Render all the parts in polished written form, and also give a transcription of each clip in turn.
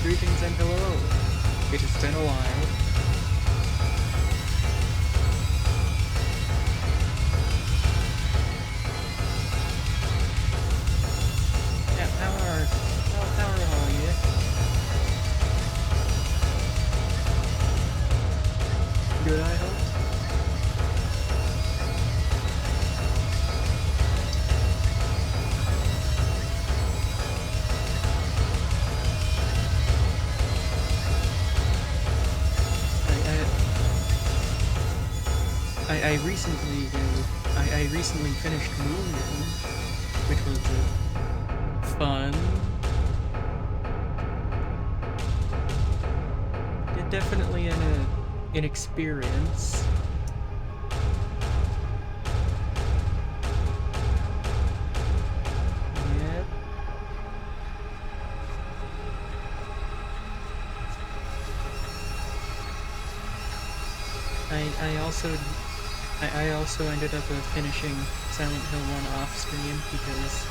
Greetings and hello. It has been a while. Yeah, how are all you? Good, I hope. I recently finished moving, which was fun. Definitely an experience. Yep. I also ended up finishing Silent Hill 1 off stream because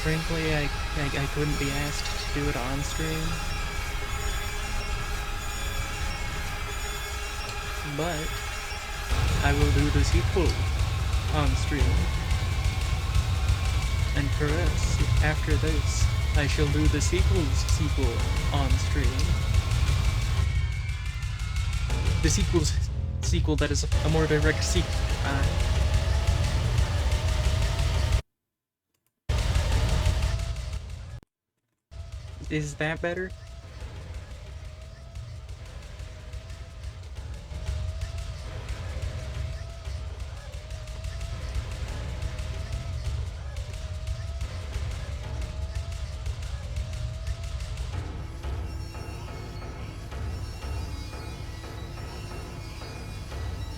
frankly I couldn't be asked to do it on stream. But I will do the sequel on stream. And perhaps after this, I shall do the sequel on stream. The sequel that is a more direct sequel. Is that better?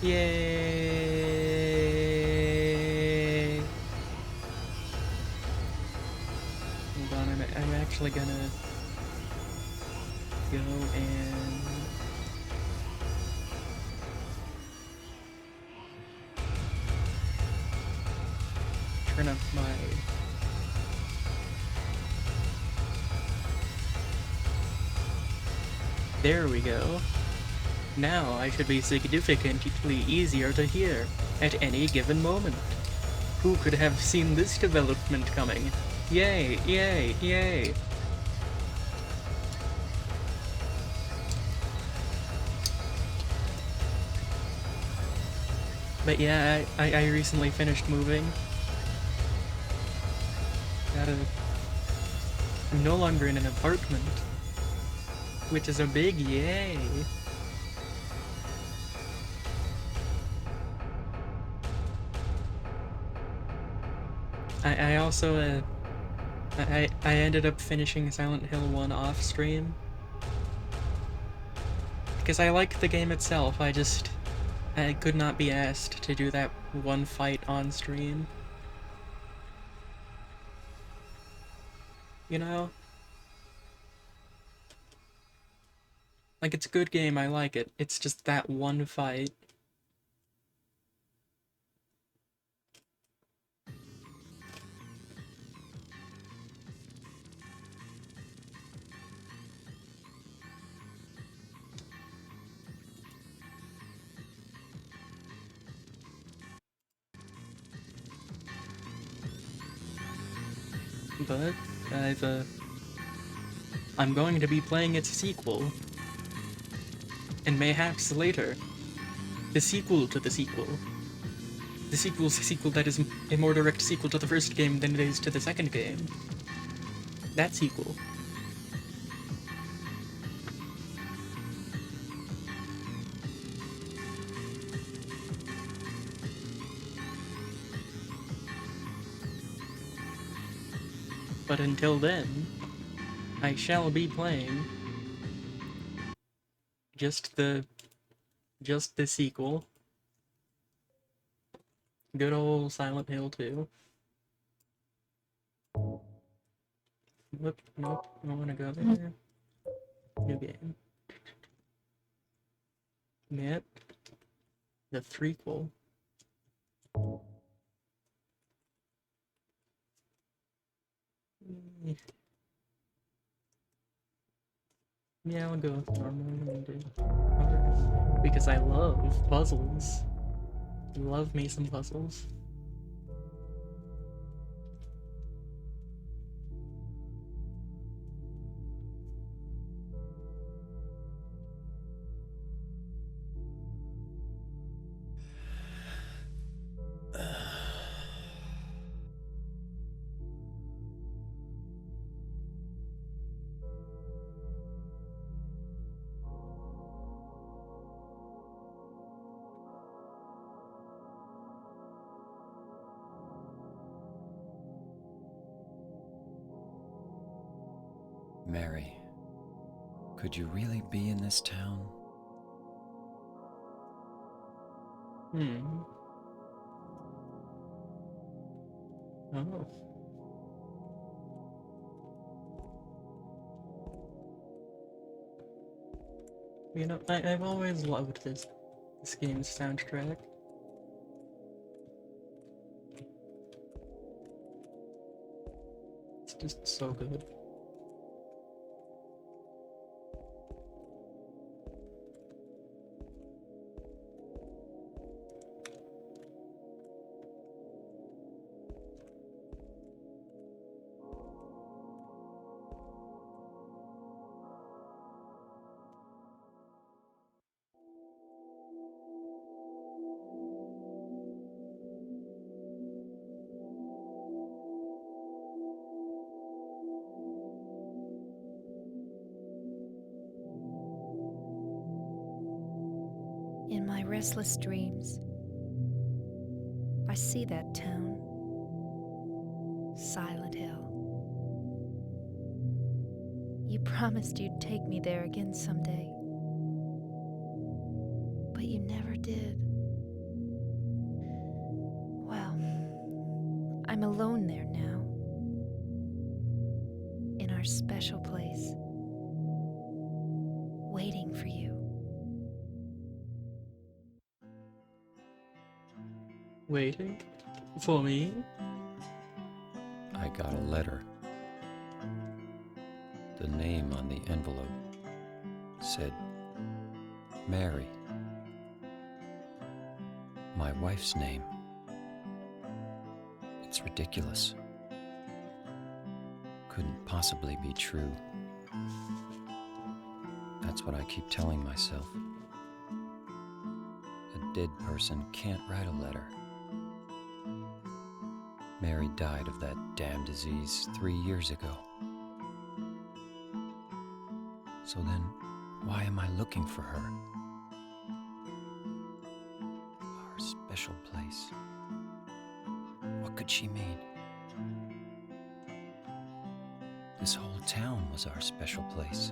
Yay! Hold on, I'm actually gonna go and turn up my there we go. Now I should be significantly easier to hear at any given moment. Who could have seen this development coming? Yay, yay, yay! But yeah, I recently finished moving. I'm no longer in an apartment, which is a big yay. I also I ended up finishing Silent Hill 1 off stream because I like the game itself. I could not be asked to do that one fight on stream. You know? Like, it's a good game, I like it. It's just that one fight. But I'm going to be playing its sequel. And mayhaps later, the sequel to the sequel. The sequel's sequel that is a more direct sequel to the first game than it is to the second game. That sequel. But until then, I shall be playing just the sequel. Good old Silent Hill 2. Whoop, nope, I don't wanna go there. New game. Yep. The threequel. Yeah, I'll go with normal-minded. Alright. Because I love puzzles. Love me some puzzles. Mary, could you really be in this town? Oh. You know, I've always loved this game's soundtrack. It's just so good. In my restless dreams, I see that town, Silent Hill. You promised you'd take me there again someday, but you never did. Well, I'm alone there now, in our special place, waiting for you. Waiting? For me? I got a letter. The name on the envelope said, Mary. My wife's name. It's ridiculous. Couldn't possibly be true. That's what I keep telling myself. A dead person can't write a letter. Mary died of that damn disease 3 years ago. So then, why am I looking for her? Our special place. What could she mean? This whole town was our special place.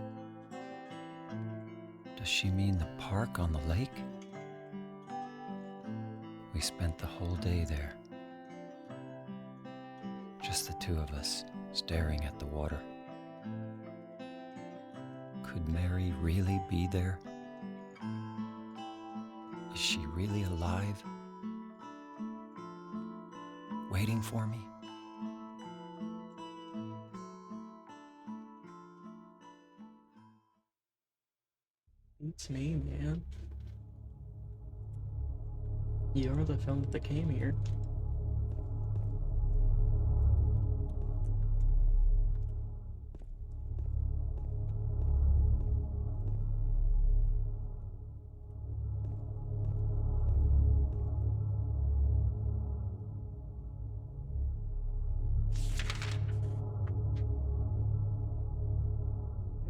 Does she mean the park on the lake? We spent the whole day there. Just the two of us, staring at the water. Could Mary really be there? Is she really alive? Waiting for me? It's me, man. You're the film that came here.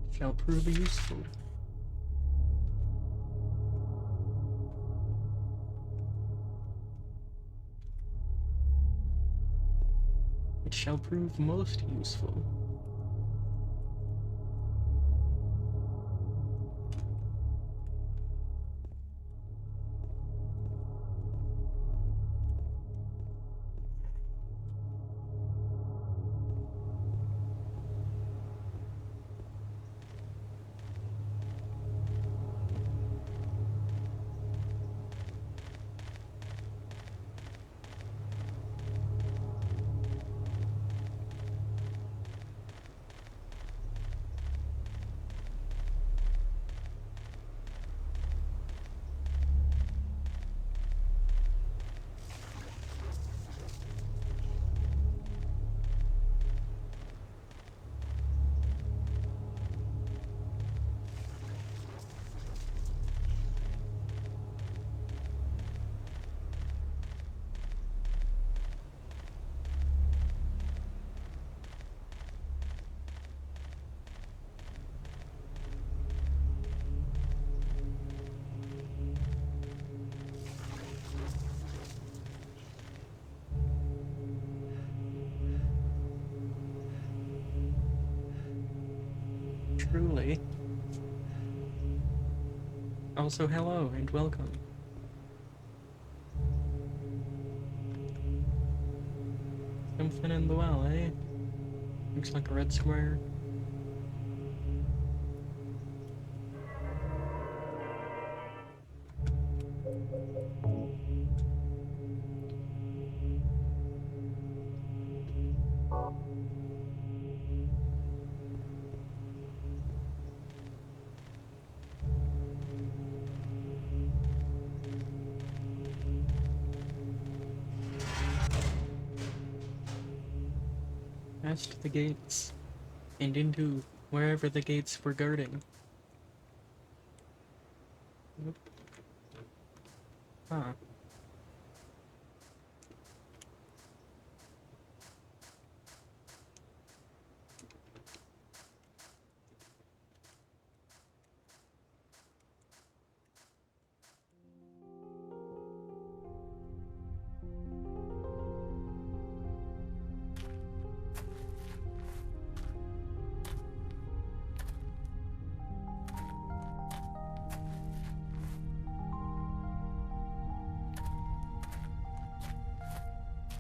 It shall prove useful. It shall prove most useful. Also, hello and welcome. Something in the well, eh? Looks like a red square. Past the gates, and into wherever the gates were guarding. Nope. Huh.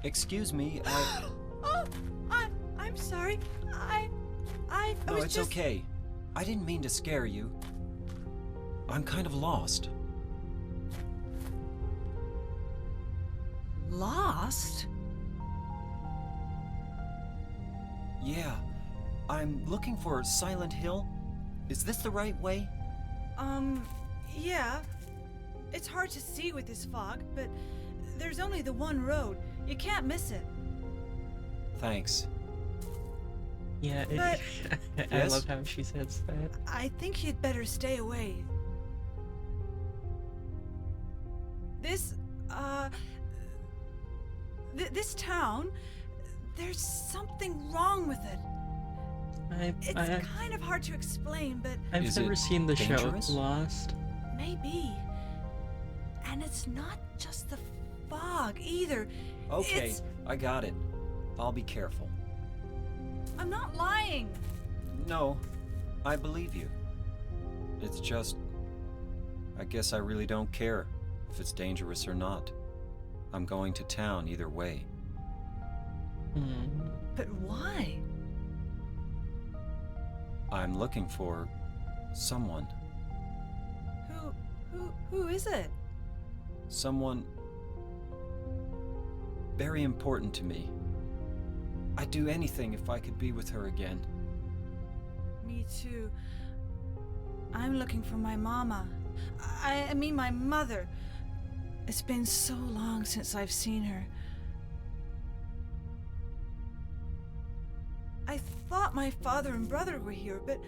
Excuse me, Oh, I'm sorry. I No, was it's just... okay. I didn't mean to scare you. I'm kind of lost. Lost? Yeah, I'm looking for Silent Hill. Is this the right way? Yeah. It's hard to see with this fog, but there's only the one road. You can't miss it. Thanks. Yeah, But- I Yes? love how she says that. I think you'd better stay away. This, this town, there's something wrong with it. It's kind of hard to explain, but I've Is never it seen the dangerous? show Lost. maybe. And it's not just the fog either. Okay, It's... I got it. I'll be careful. I'm not lying. No, I believe you. It's just... I guess I really don't care if it's dangerous or not. I'm going to town either way. Hmm. But why? I'm looking for... someone. Who is it? Someone... very important to me. I'd do anything if I could be with her again. Me too. I'm looking for my mama. I mean my mother. It's been so long since I've seen her. I thought my father and brother were here, but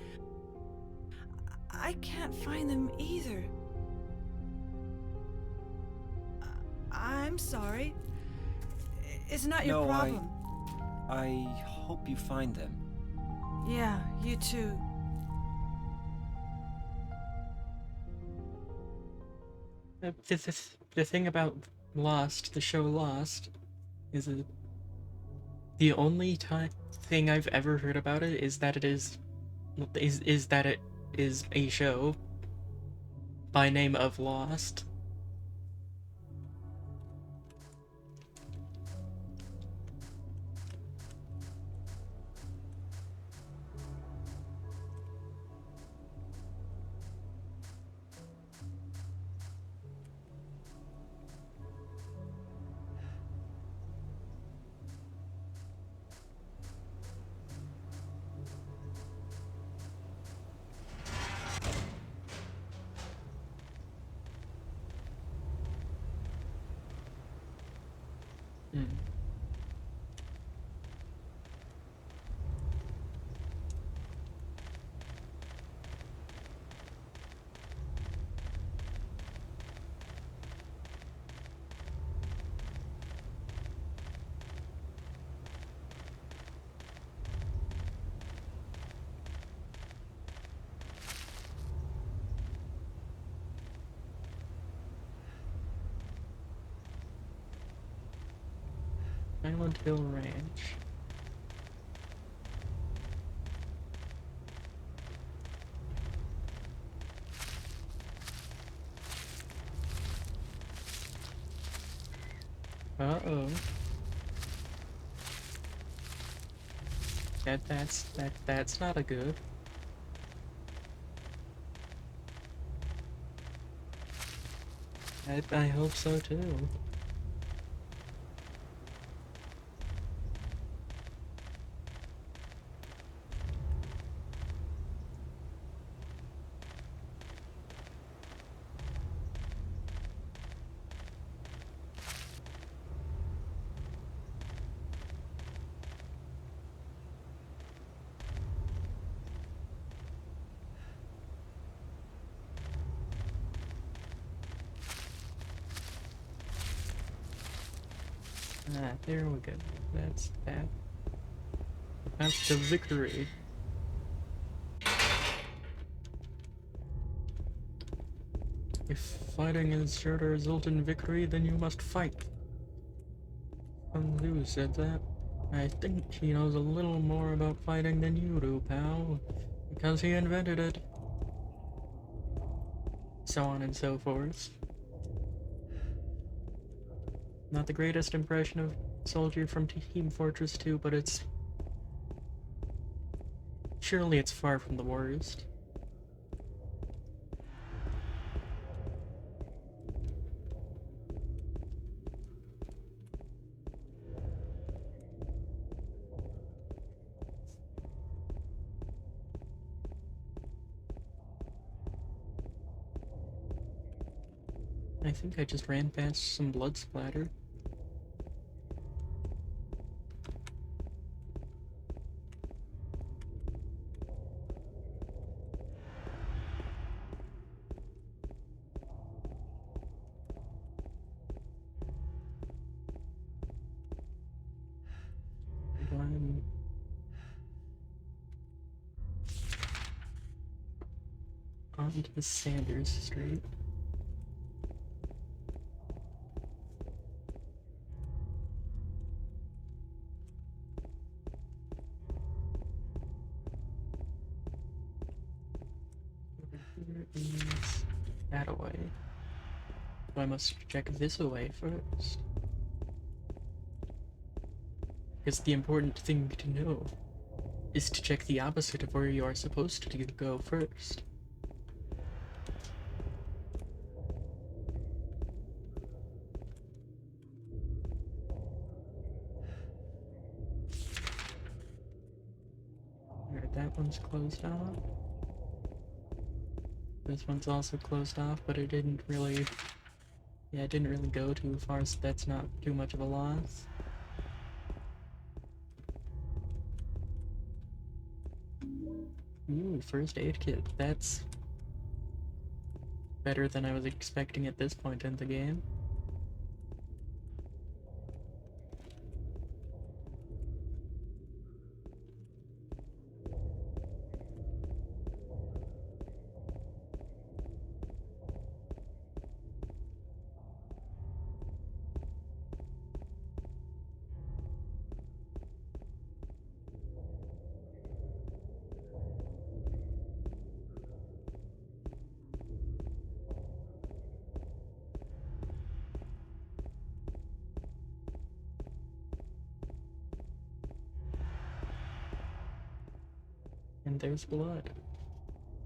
I can't find them either. I'm sorry. It's not your No, problem. I hope you find them. Yeah, you too. The thing about Lost, the show Lost, is that the only thing I've ever heard about it is that it is that it is a show by name of Lost. Hmm. Silent Hill Ranch. Uh-oh. That's not a good. I hope so too. Ah, there we go. That's that. That's the victory. If fighting is sure to result in victory, then you must fight. Who said that? I think he knows a little more about fighting than you do, pal. Because he invented it. So on and so forth. Not the greatest impression of soldier from Team Fortress 2, but it's... surely it's far from the worst. I think I just ran past some blood splatter. I'm on to the Sanders Street. Here is that away. So I must check this away first. Because the important thing to know is to check the opposite of where you are supposed to go first. Alright, that one's closed off. This one's also closed off, but it didn't really... yeah, it didn't really go too far, so that's not too much of a loss. Ooh, first aid kit. That's better than I was expecting at this point in the game. And there's blood.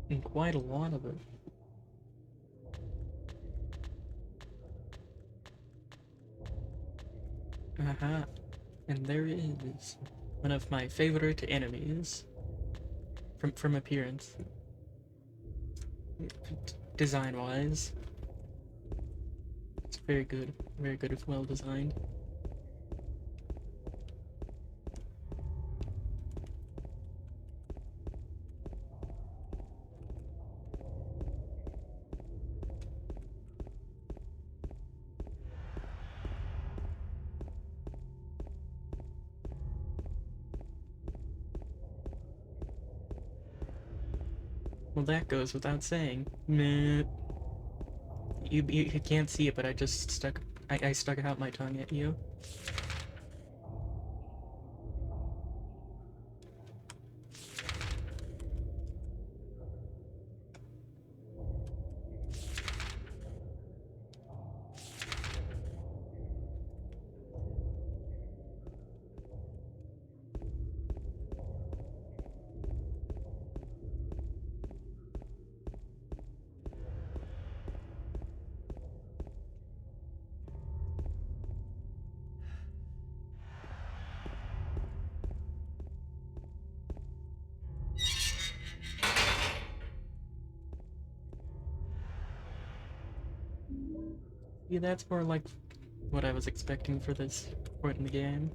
And quite a lot of it. Aha. And there is one of my favorite enemies. From appearance. Design-wise. It's very good. Very good if well designed. Well, that goes without saying. Meh. You can't see it, but I just stuck... I stuck out my tongue at you. Yeah, that's more like what I was expecting for this point in the game.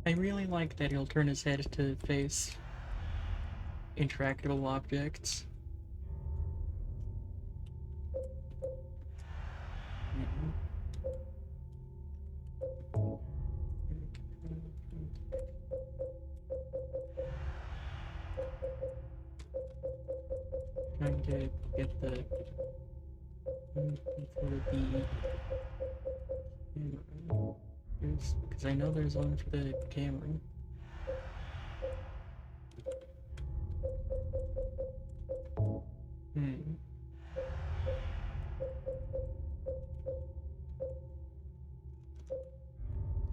I really like that he'll turn his head to face interactable objects. Trying to get the for the camera. Because I know there's one for the camera. Hmm.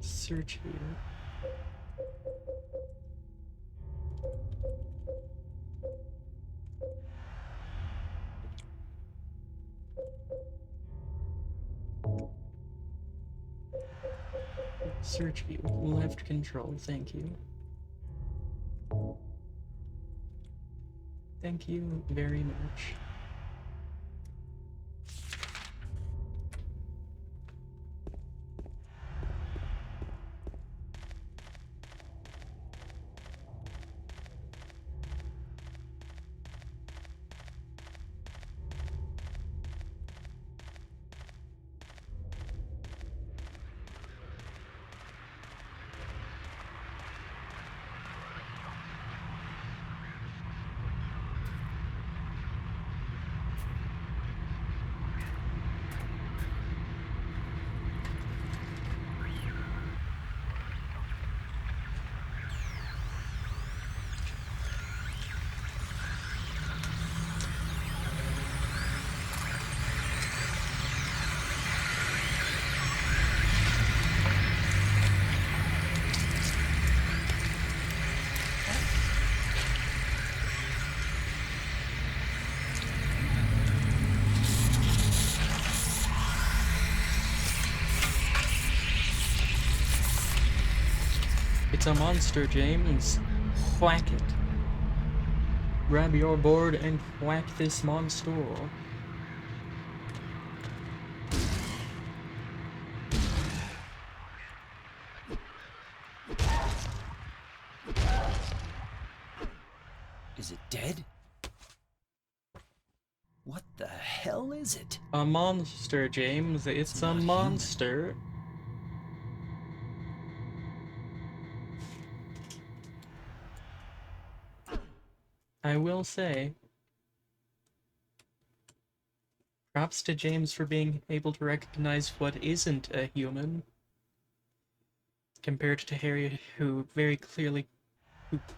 Search here. Search view. Left control. Thank you. Thank you very much. It's a monster, James. Whack it. Grab your board and whack this monster. Is it dead? What the hell is it? A monster, James. It's a not monster. I will say, props to James for being able to recognize what isn't a human, compared to Harry, who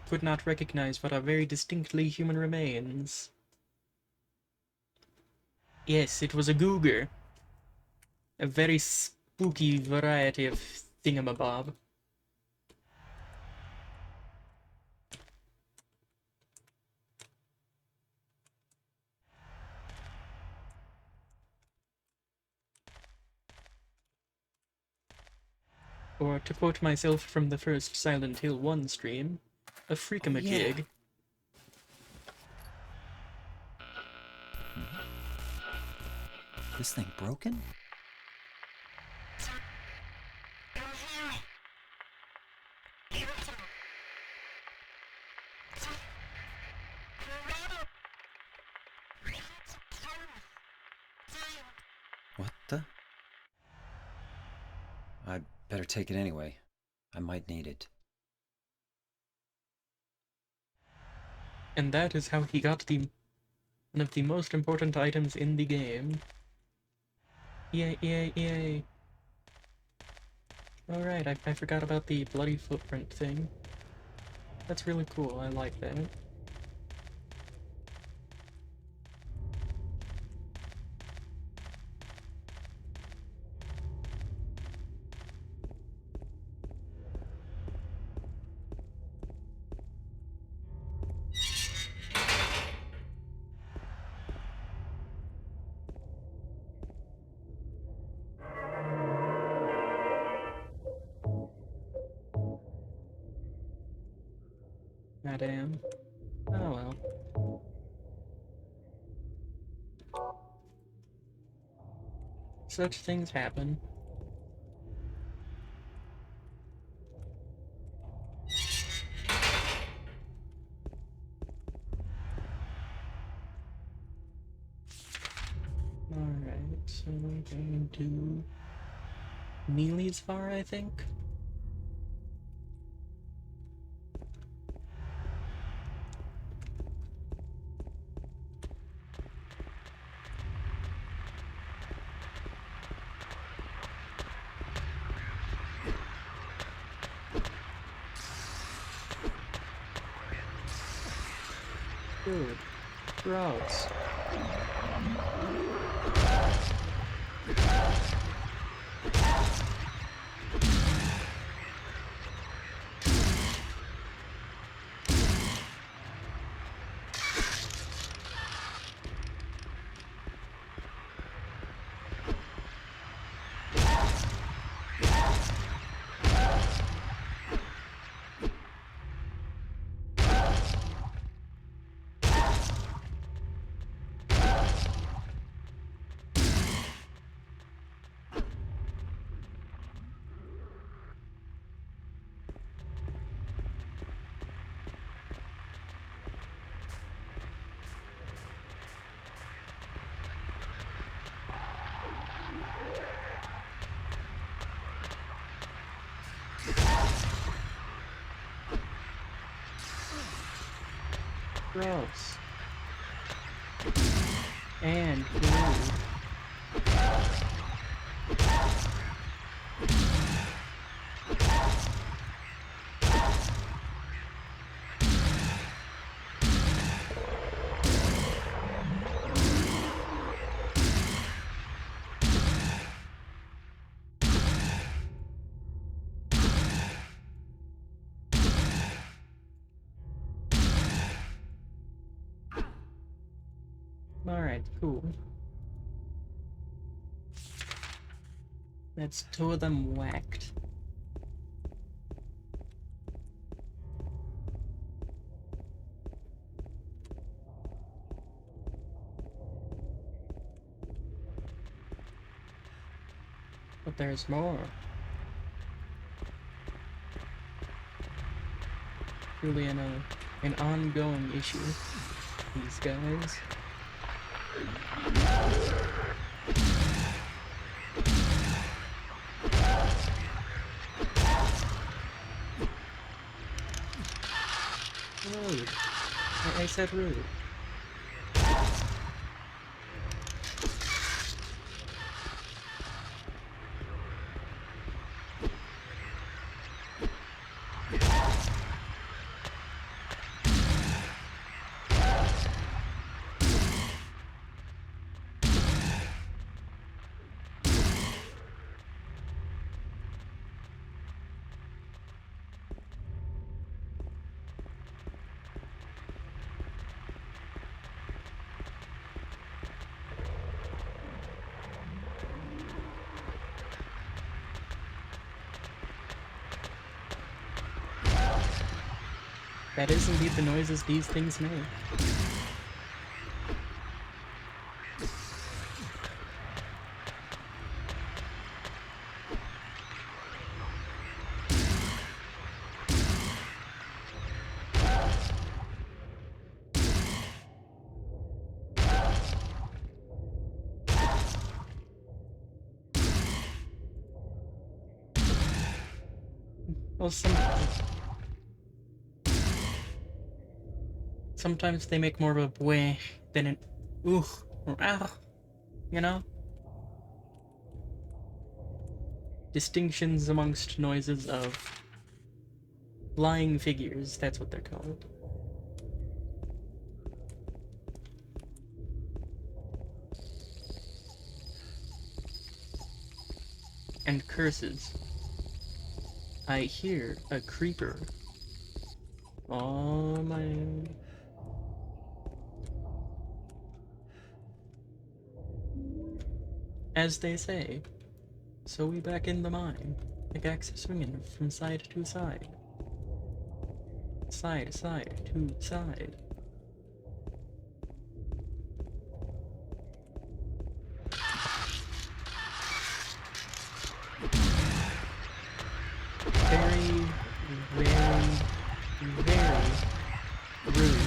could not recognize what are very distinctly human remains. Yes, it was a googer. A very spooky variety of thingamabob. Or, to quote myself from the first Silent Hill 1 stream, a freakamajig. This thing broken? What the? I better take it anyway. I might need it. And that is how he got one of the most important items in the game. Yay, yay, yay. Alright, I forgot about the bloody footprint thing. That's really cool, I like that. Madame. Oh well. Such things happen. Alright, so we're going to Mealy's Bar, I think? Dude, gross. Gross. And rude. Alright, cool. That's two of them whacked. But there's more. Really an ongoing issue. These guys. Rude. I said rude. That is indeed the noises these things make. Well, sometimes they make more of a bweh than an ooh or ah, you know? Distinctions amongst noises of flying figures, that's what they're called. And curses. I hear a creeper. Oh man. As they say, so we back in the mine, pickaxe swinging from side to side. Side, side, to side. Very, very, very rude.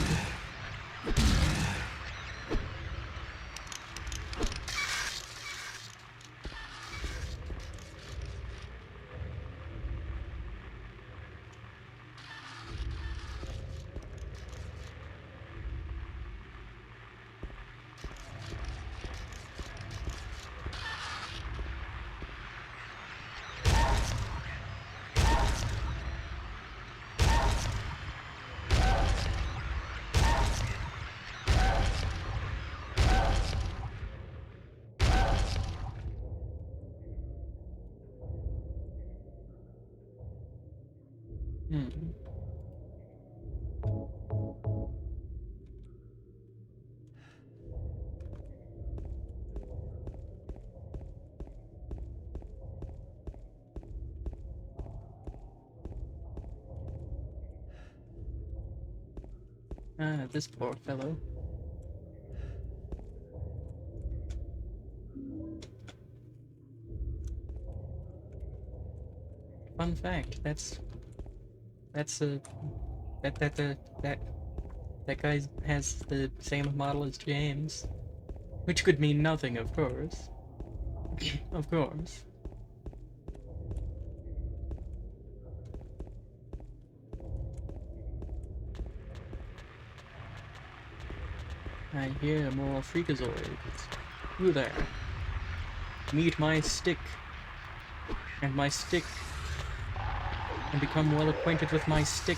Hmm. Ah, this poor fellow. Fun fact, that's a that guy has the same model as James, which could mean nothing, of course. Of course. I hear more freakazoids. You there. Meet my stick. And my stick. And become well acquainted with my stick.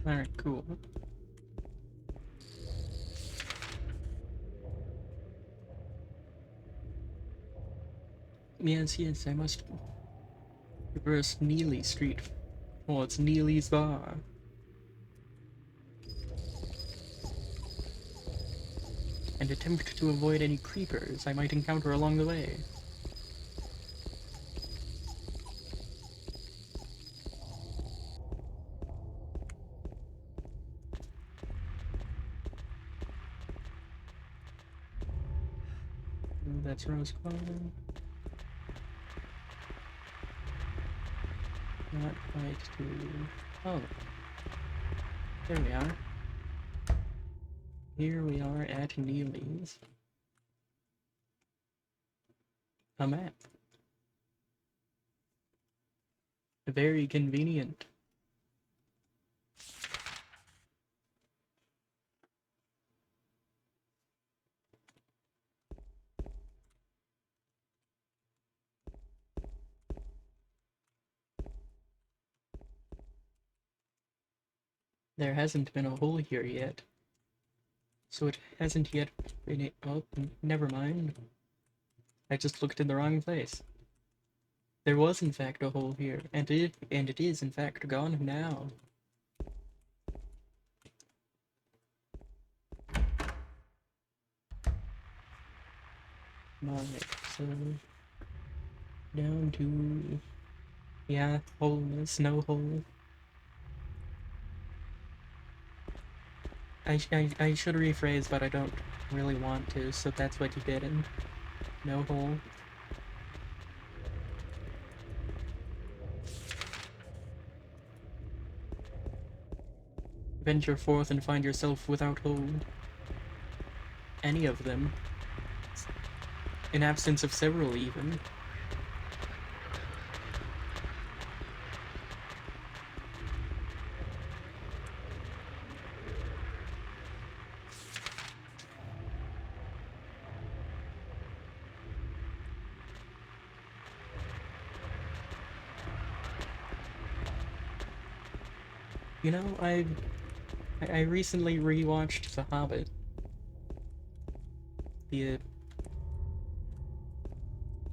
Alright, cool. Yes, I must reverse Neely Street towards Neely's Bar. And attempt to avoid any creepers I might encounter along the way. That's Rose Garden. Not quite to... Oh. There we are. Here we are at Neely's. A map. Very convenient. There hasn't been a hole here yet. So it hasn't yet been... Oh, never mind. I just looked in the wrong place. There was in fact a hole here, and it is in fact gone now. Right, so... Down to... Yeah, hole, snow hole. I should rephrase, but I don't really want to, so that's what you get in. No hole. Venture forth and find yourself without hole. Any of them. In absence of several, even. You know, I recently rewatched The Hobbit. The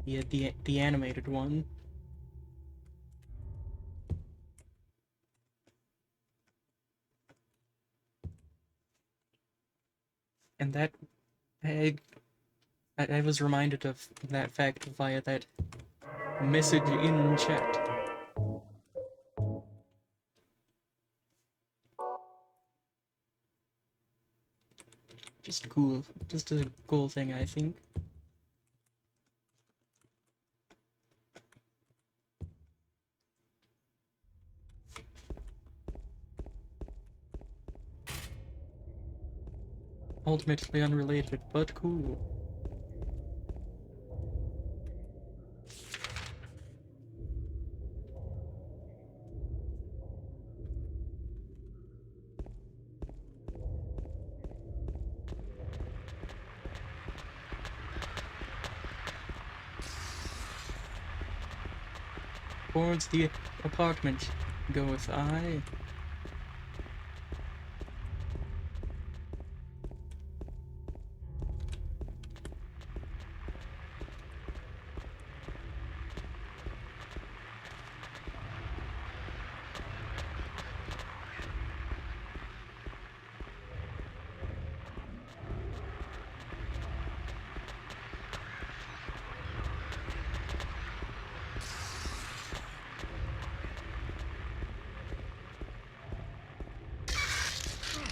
the animated one. And that I I was reminded of that fact via that message in chat. Just cool. Just a cool thing, I think. Ultimately unrelated, but cool. Towards the apartment goeth I.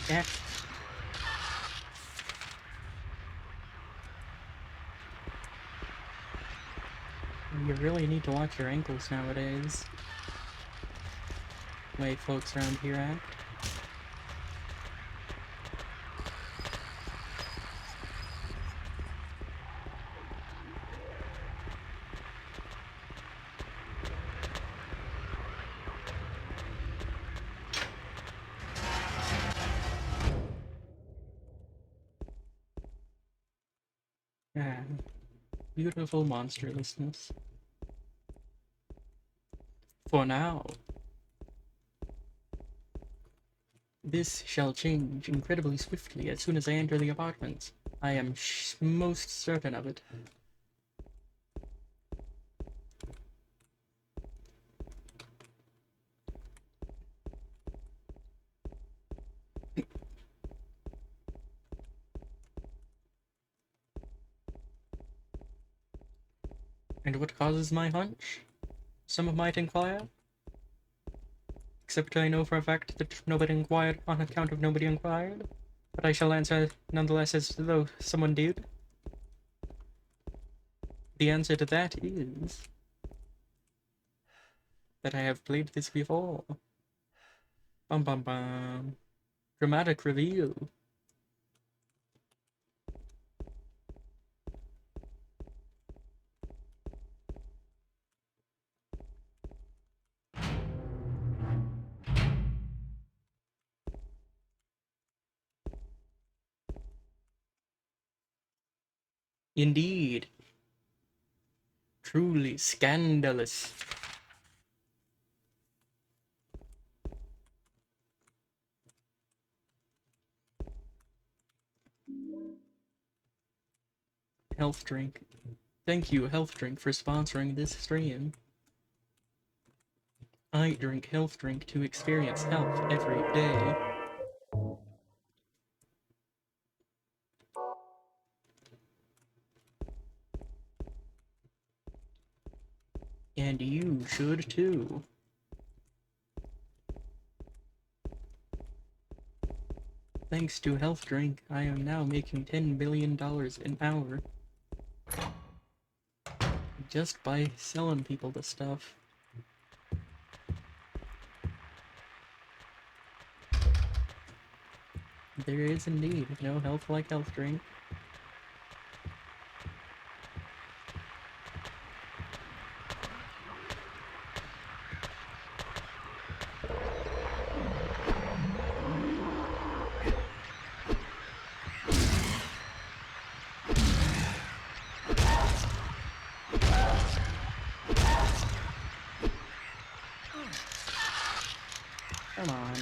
Yeah. You really need to watch your ankles nowadays. The way folks around here act. Ah, beautiful monsterlessness. For now. This shall change incredibly swiftly as soon as I enter the apartments. I am most certain of it. And what causes my hunch? Some might inquire. Except I know for a fact that nobody inquired on account of nobody inquired. But I shall answer nonetheless as though someone did. The answer to that is that I have played this before. Bum bum bum. Dramatic reveal. Indeed. Truly scandalous. Health drink. Thank you, Health Drink, for sponsoring this stream. I drink Health Drink to experience health every day. And you should too. Thanks to Health Drink, I am now making $10 billion an hour. Just by selling people the stuff. There is indeed no health like Health Drink. Come on.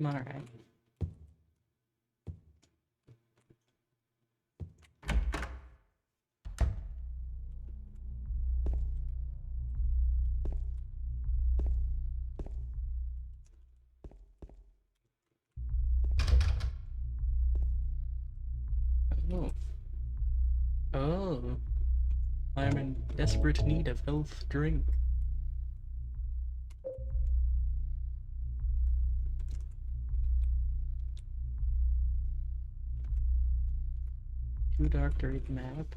Alright. Oh. Oh. I'm in desperate need of health drink. Too dark to read the map.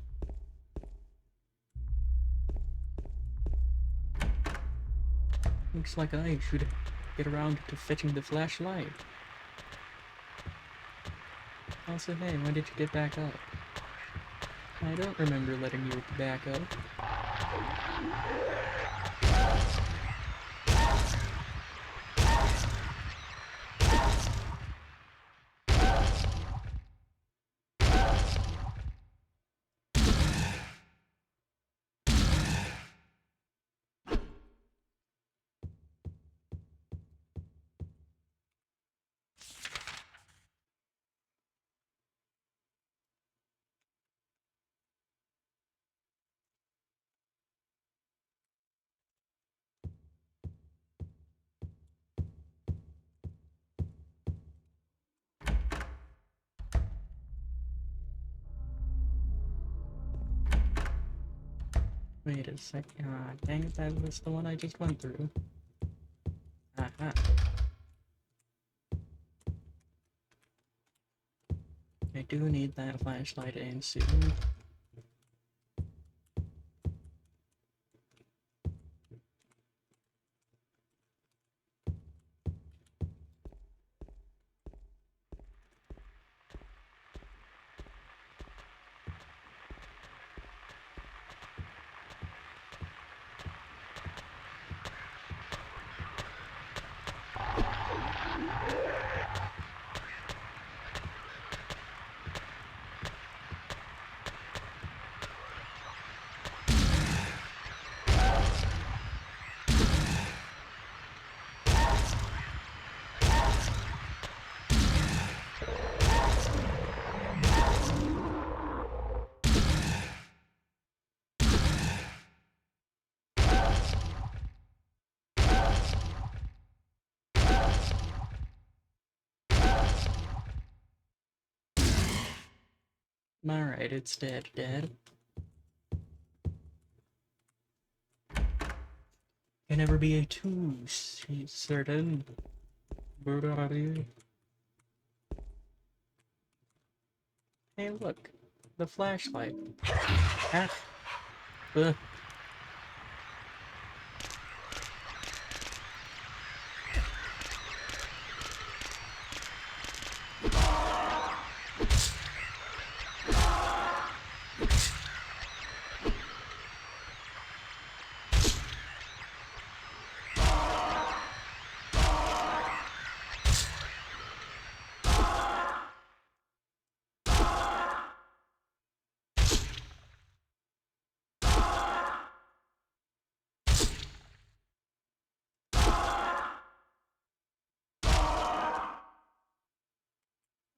Looks like I should get around to fetching the flashlight. Also, hey, when did you get back up? I don't remember letting you back up. Wait a second. Ah, dang it, that was the one I just went through. Aha. I do need that flashlight in soon. Alright, it's dead. Can never be a too certain. Hey, look. The flashlight. Ah. Ugh.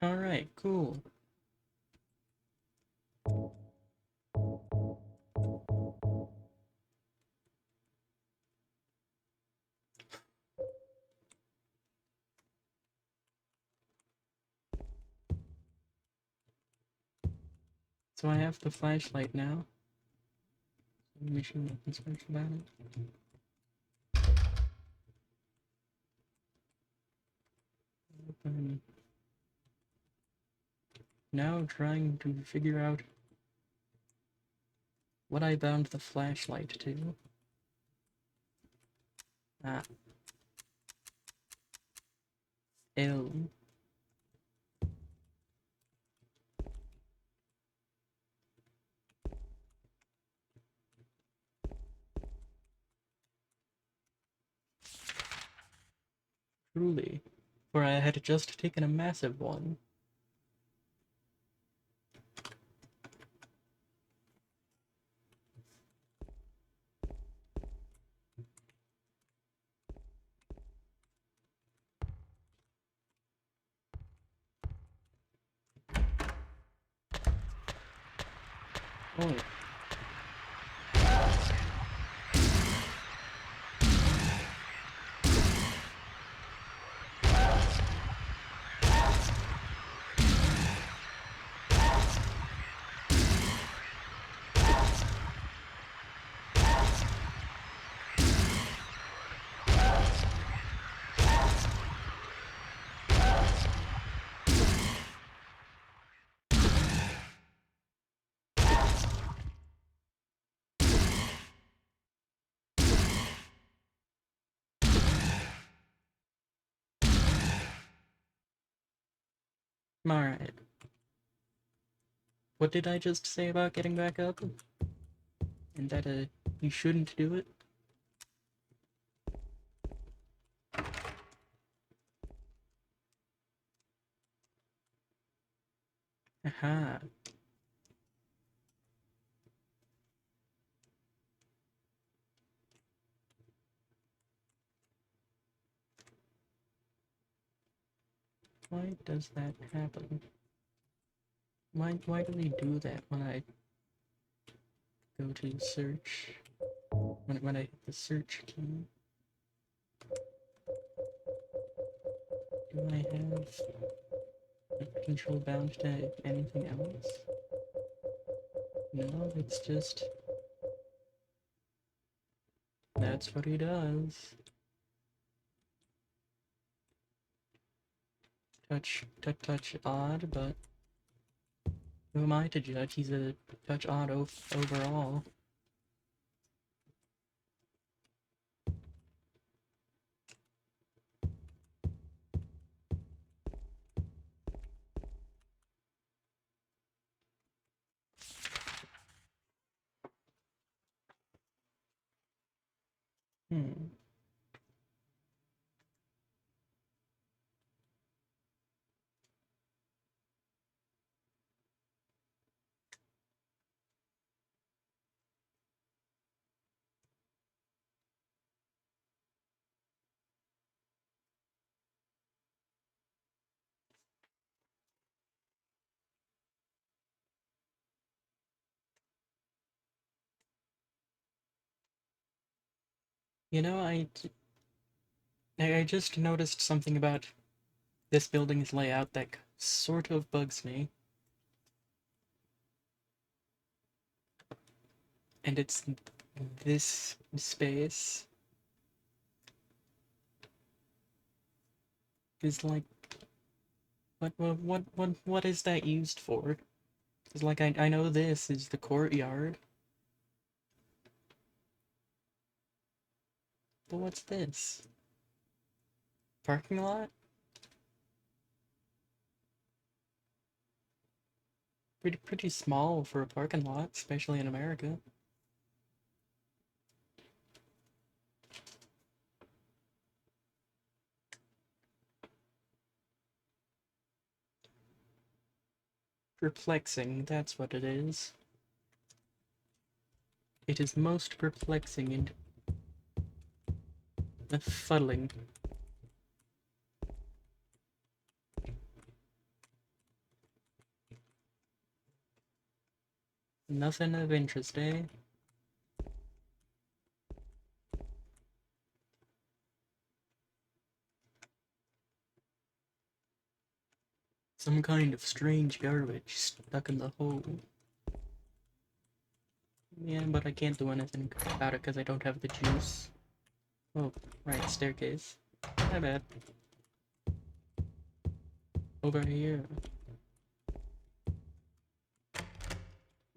Alright, cool. So I have the flashlight now. Mission nothing special about it. Open. Now trying to figure out what I bound the flashlight to. Ah. L. Truly. For I had just taken a massive one. Oh. Alright. What did I just say about getting back up? And that, you shouldn't do it? Aha. Why does that happen? Why do they do that when I go to search? When I hit the search key? Do I have control bound to anything else? No, it's just... That's what he does. Touch odd, but... Who am I to judge? He's a touch odd overall. Hmm. You know, I just noticed something about this building's layout that sort of bugs me. And it's this space is like, what is that used for? Because like I know this is the courtyard, but what's this? Parking lot? Pretty small for a parking lot, especially in America. Perplexing, that's what it is. It is most perplexing and befuddling. Nothing of interest, eh? Some kind of strange garbage stuck in the hole. Yeah, but I can't do anything about it because I don't have the juice. Oh, right, staircase. My bad. Over here.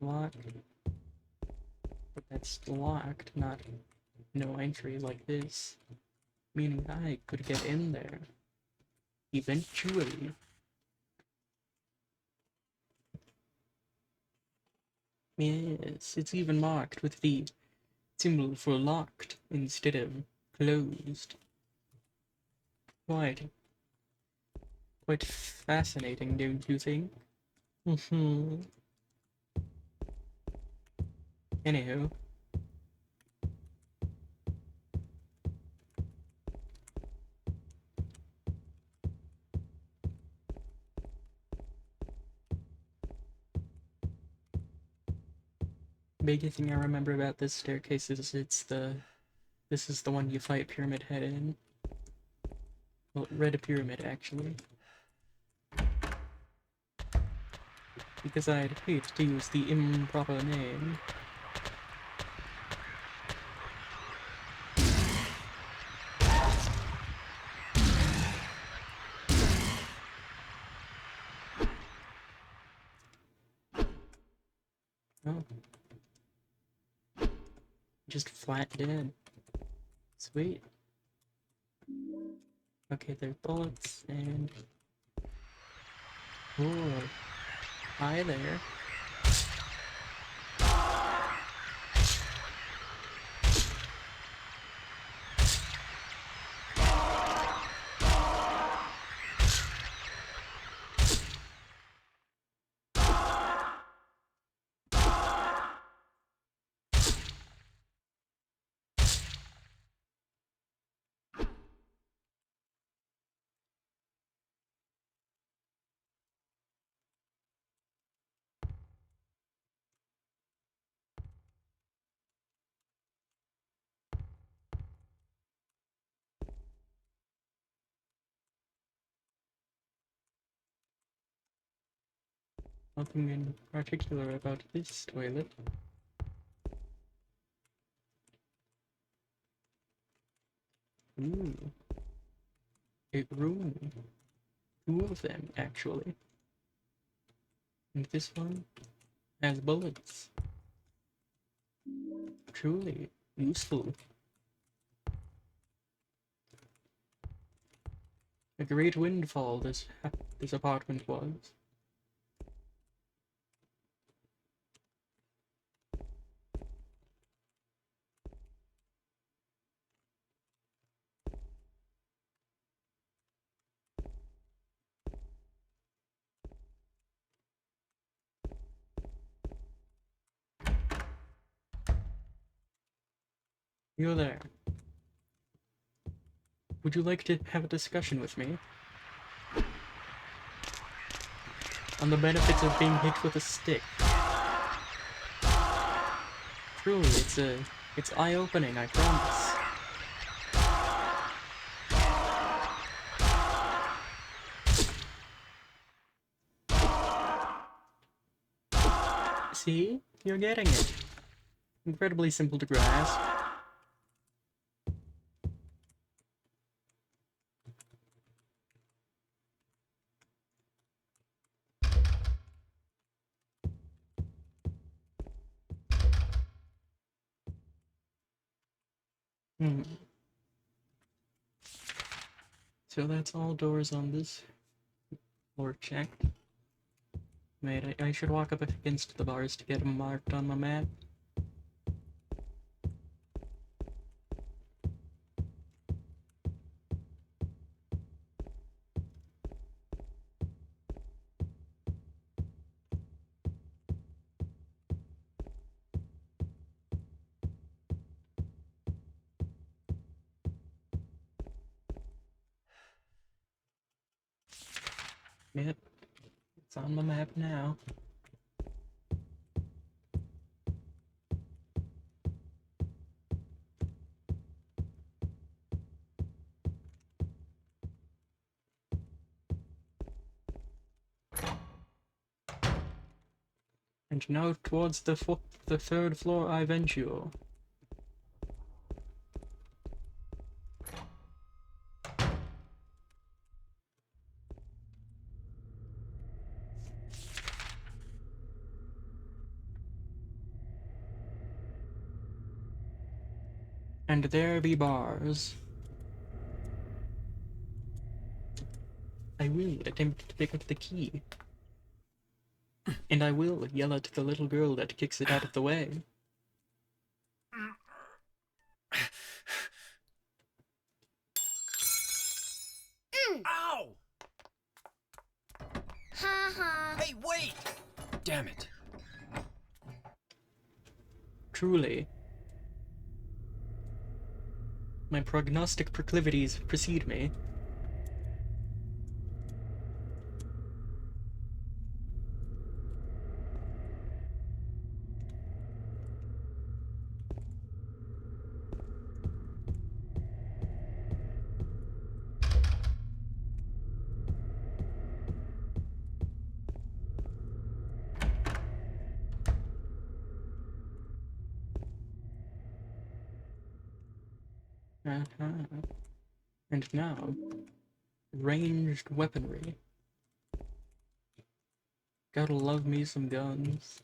Locked. But that's locked, not no entry like this. Meaning I could get in there. Eventually. Yes, it's even marked with the symbol for locked instead of closed. Quite fascinating, don't you think? Anywho. biggest thing I remember about this staircase is this is the one you fight Pyramid Head in. Well, Red Pyramid, actually. Because I'd hate to use the improper name. Oh. Just flat dead. Sweet. Okay, there's bullets, and... Oh, hi there. Nothing in particular about this toilet. Ooh. A room. Two of them, actually. And this one has bullets. Truly useful. A great windfall this apartment was. You there. Would you like to have a discussion with me? On the benefits of being hit with a stick. Truly, it's eye-opening, I promise. See? You're getting it. Incredibly simple to grasp. Hmm. So that's all doors on this floor checked. Wait, I should walk up against the bars to get them marked on my map. Yep, it's on my map now. And now towards the third floor I venture. And there be bars. I will attempt to pick up the key. And I will yell at the little girl that kicks it out of the way. Ow! Ha ha. Hey, wait! Damn it. Truly. My prognostic proclivities precede me. Uh-huh. And now, ranged weaponry. Gotta love me some guns.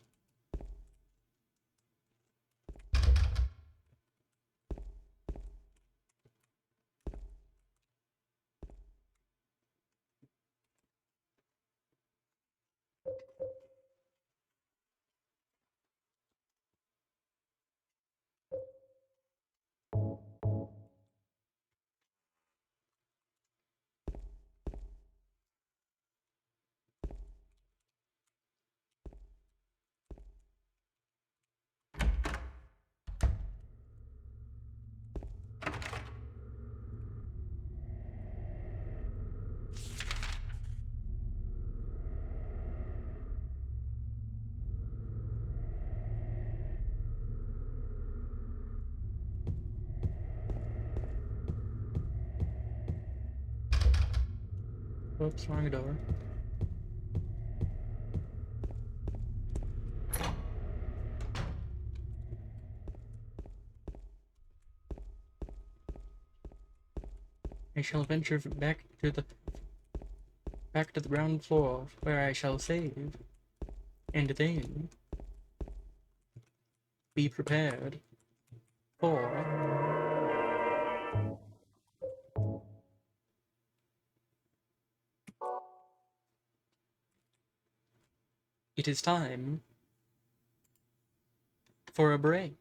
Oops, wrong door. I shall venture back to the ground floor, where I shall save. And then be prepared for it is time for a break.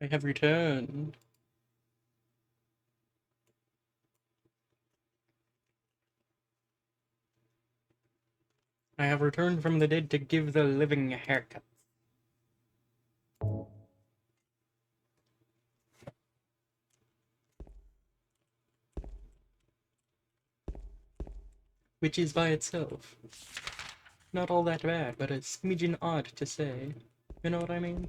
I have returned. I have returned from the dead to give the living a haircut. Which is by itself not all that bad, but a smidgen odd to say. You know what I mean?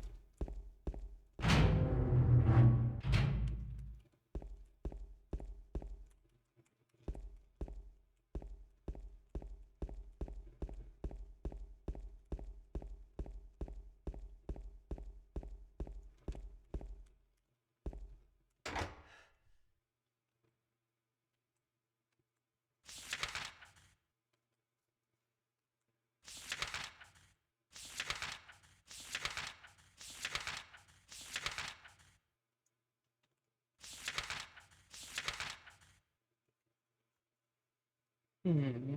Hmm.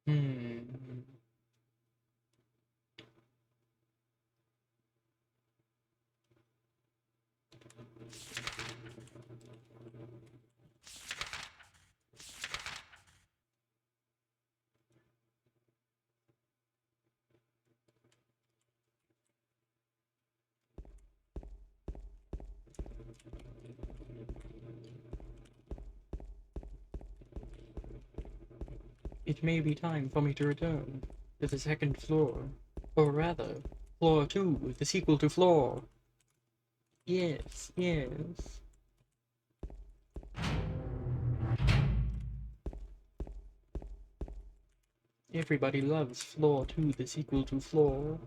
Hmm. It may be time for me to return to the second floor. Or rather, floor 2, the sequel to floor. Yes, yes. Everybody loves floor 2, the sequel to floor.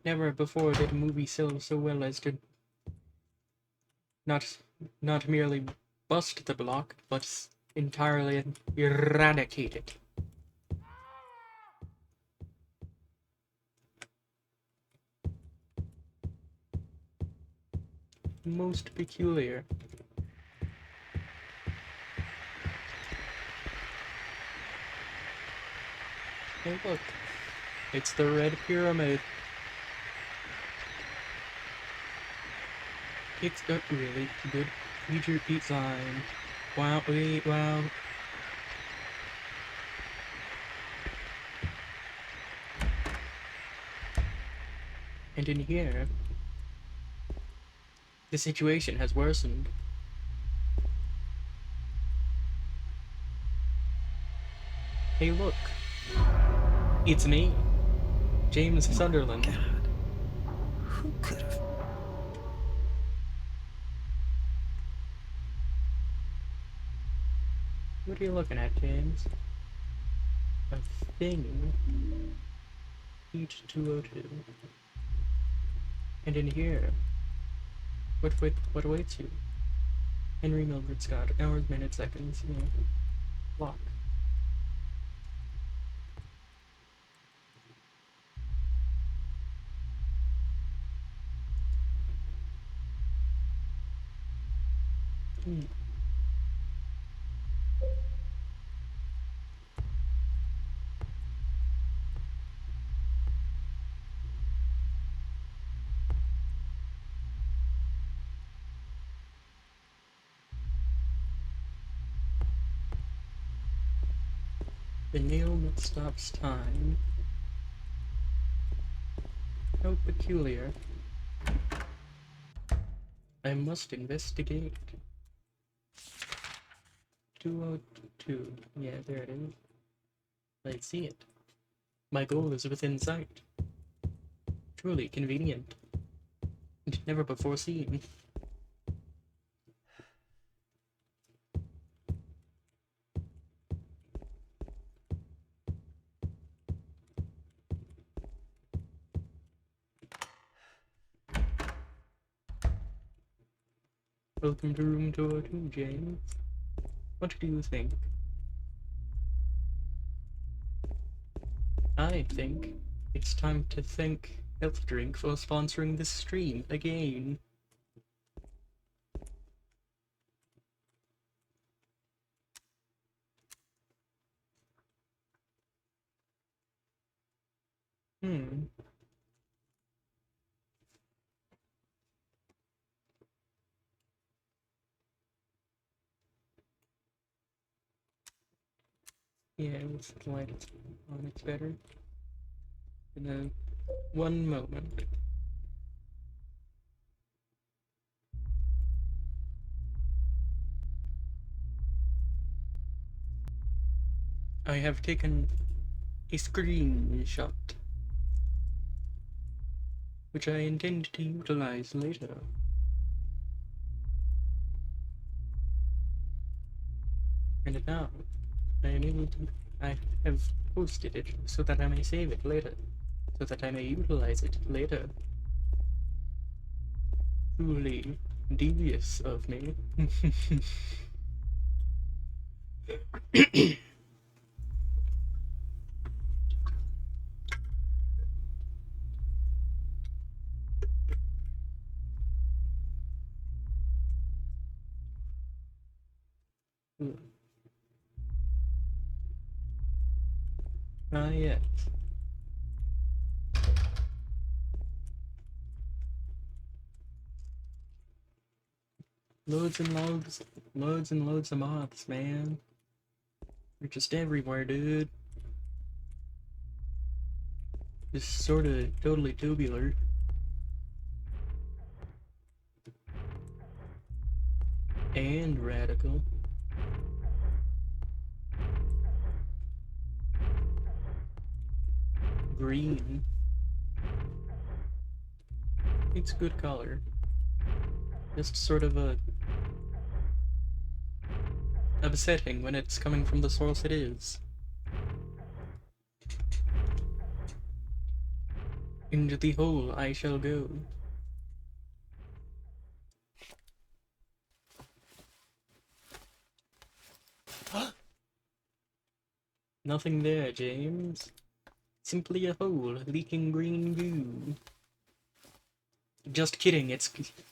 Never before did a movie sell so well as to not not merely bust the block, but entirely eradicate it. Most peculiar. Hey look, it's the Red Pyramid. It's got really good feature design. Wow, wait, wow. And in here, the situation has worsened. Hey look, it's me, James Sunderland. God. Who could have? What are you looking at, James? A thing. Heat 202. And in here, what awaits you? Henry Mildred Scott, hours, minutes, seconds, you know, clock. Hmm. The nail that stops time. How peculiar. I must investigate. 202. Yeah, there it is. I see it. My goal is within sight. Truly convenient. And never before seen. Welcome to room 202, James. What do you think? I think it's time to thank Health Drink for sponsoring this stream again. Hmm. Yeah, let's light it on, it's better. In one moment. I have taken a screenshot, which I intend to utilize later. And now, I am able to. I have posted it so that I may save it later, so that I may utilize it later. Truly devious of me. Ah, yes. Loads and loads of moths, man. They're just everywhere, dude. Just sorta totally tubular. And radical. Green. It's good color. Just sort of upsetting when it's coming from the source it is. Into the hole I shall go. Nothing there, James. Simply a hole leaking green goo. Just kidding, it's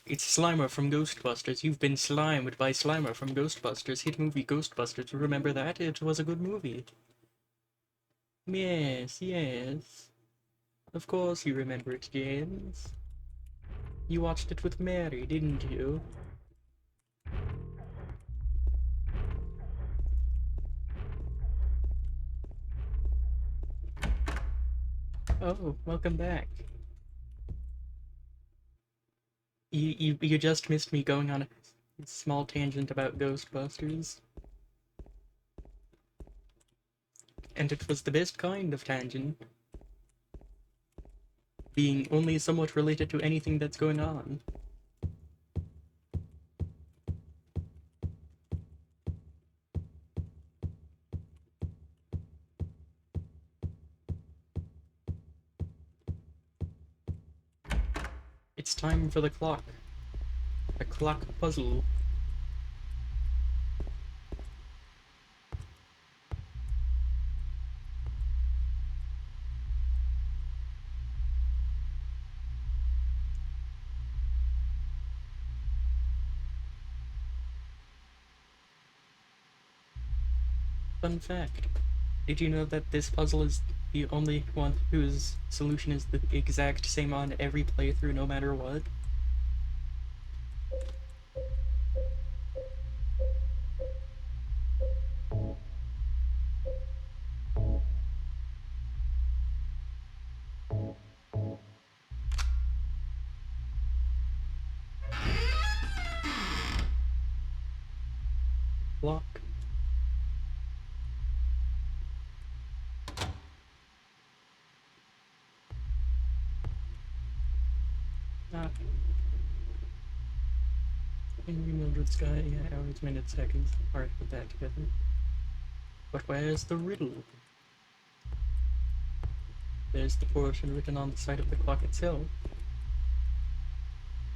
Slimer from Ghostbusters. You've been slimed by Slimer from Ghostbusters. Hit movie Ghostbusters. Remember that? It was a good movie. Yes, yes. Of course you remember it, James. You watched it with Mary, didn't you? Oh, welcome back. You just missed me going on a small tangent about Ghostbusters. And it was the best kind of tangent, being only somewhat related to anything that's going on. It's time for the clock. A clock puzzle. Fun fact. Did you know that this puzzle is the only one whose solution is the exact same on every playthrough, no matter what? Block. Ah. Henry Mildred Sky, yeah, hours, minutes, seconds. Alright, put that together. But where's the riddle? There's the portion written on the side of the clock itself.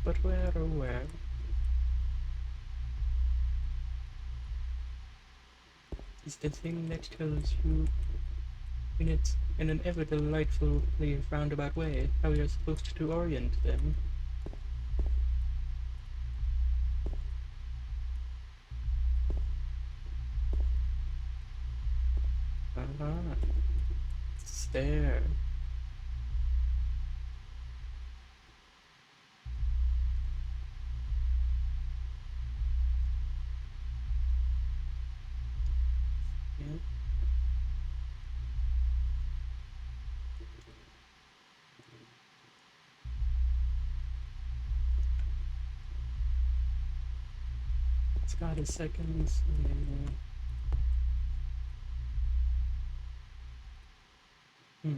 But where, oh where? Is the thing that tells you in an ever delightfully roundabout way how you're supposed to orient them? Ah, it's there. Yeah. It's got a seconds. Hmm.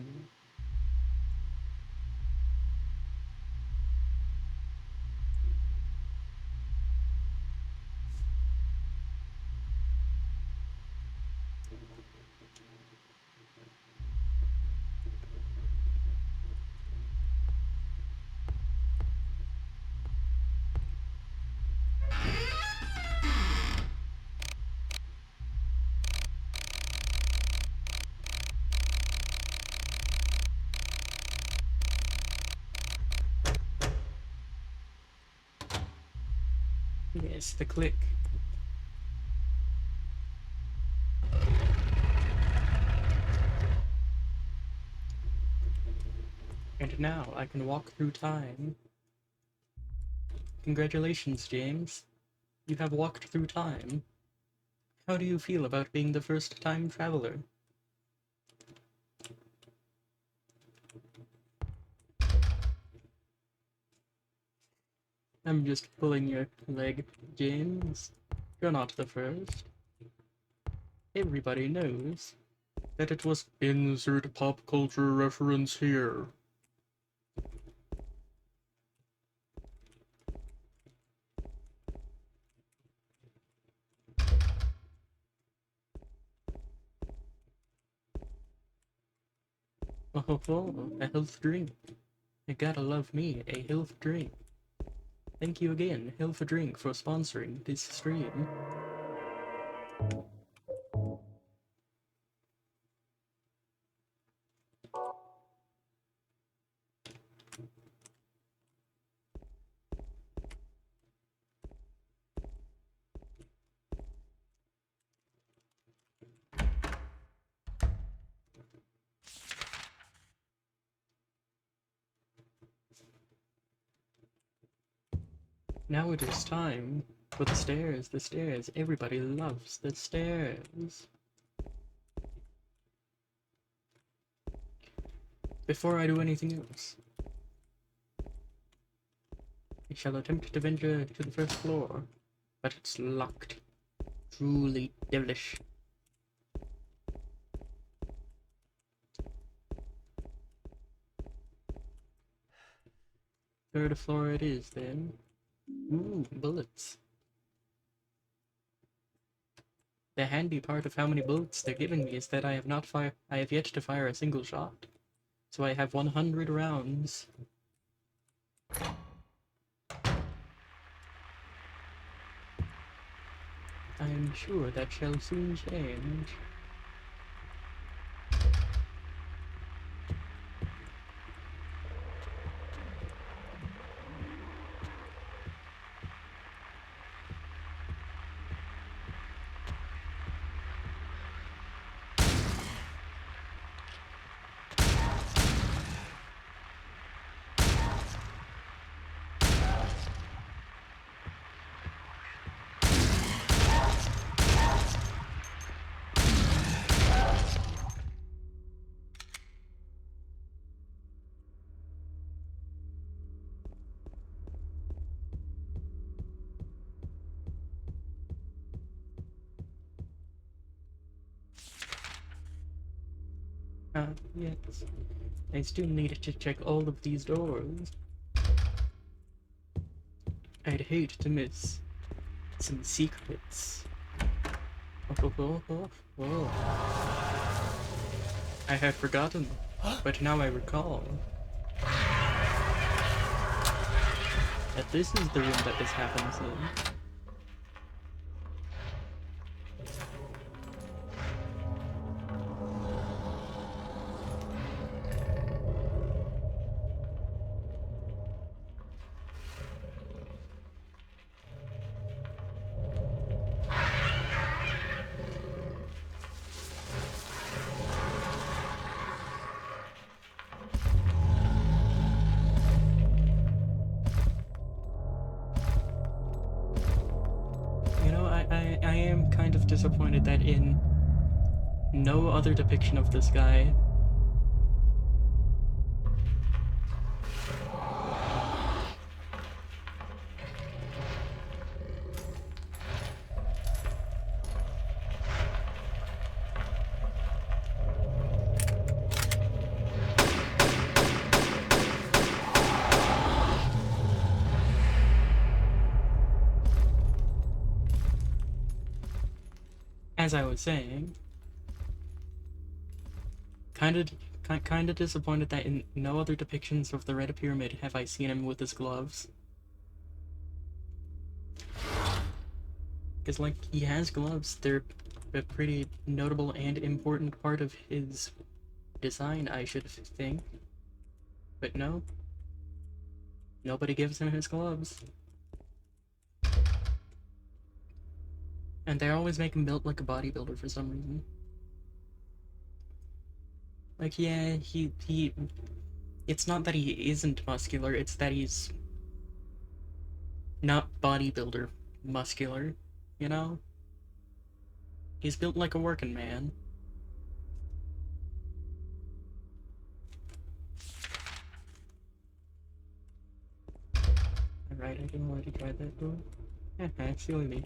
Yes, the click. And now I can walk through time. Congratulations, James. You have walked through time. How do you feel about being the first time traveler? I'm just pulling your leg, James. You're not the first. Everybody knows that it was insert pop culture reference here. Oh, a health drink. You gotta love me, a health drink. Thank you again, Health Drink, for sponsoring this stream. Now it is time for the stairs, the stairs. Everybody loves the stairs. Before I do anything else, I shall attempt to venture to the first floor, but it's locked. Truly devilish. Third floor it is, then. Ooh, bullets. The handy part of how many bullets they're giving me is that I have yet to fire a single shot. So I have 100 rounds. I am sure that shall soon change. Yes. I still need to check all of these doors. I'd hate to miss some secrets. Oh. I had forgotten, but now I recall that this is the room that this happens in. You know, I am kind of disappointed that in no other depiction of this guy as I was saying, kind of disappointed that in no other depictions of the Red Pyramid have I seen him with his gloves. Because, like, he has gloves. They're a pretty notable and important part of his design, I should think. But no. Nobody gives him his gloves. And they always make him built like a bodybuilder for some reason. Like, yeah, it's not that he isn't muscular, it's that he's not bodybuilder muscular, you know? He's built like a working man. Alright, I can already try that door. Silly me.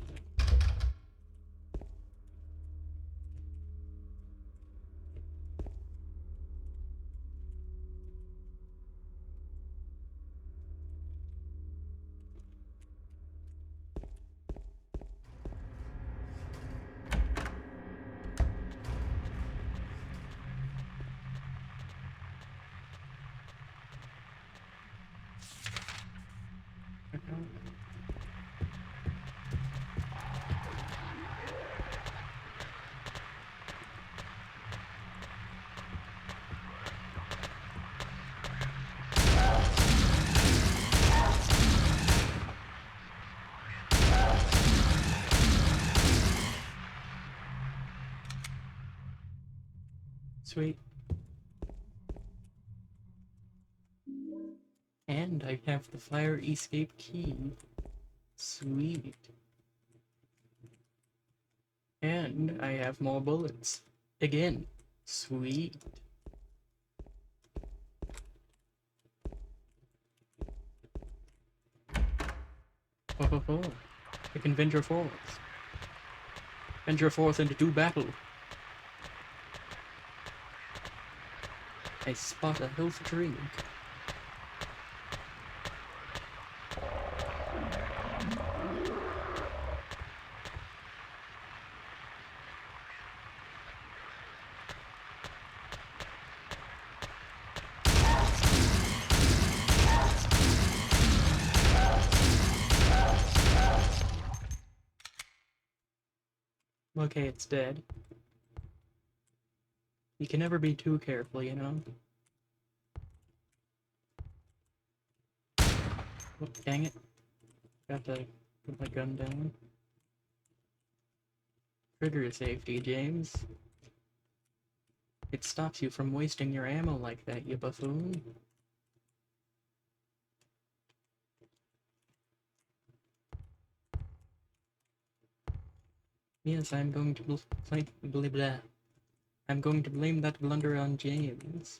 Sweet. And I have the fire escape key. Sweet. And I have more bullets. Again. Sweet. Ho ho ho. I can venture forth. Venture forth into do battle. I spot a health drink. Okay, it's dead. You can never be too careful, you know? Oh, dang it. Got to put my gun down. Trigger safety, James. It stops you from wasting your ammo like that, you buffoon. Yes, I'm going to I'm going to blame that blunder on James.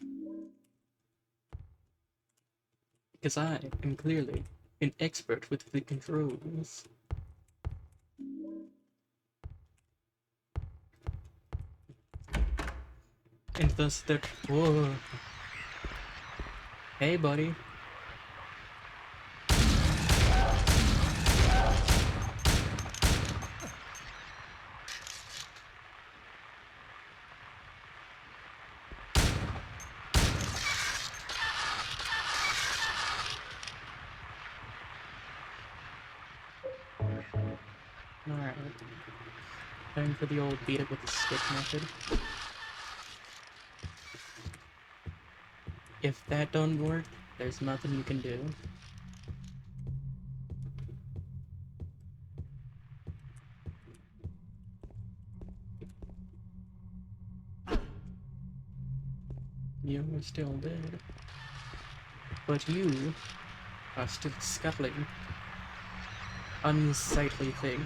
Because I am clearly an expert with the controls. And thus that... Whoa. Hey, buddy. Alright. Time for the old beat it with the stick method. If that don't work, there's nothing you can do. You're still dead. But you are still scuttling. Unsightly thing.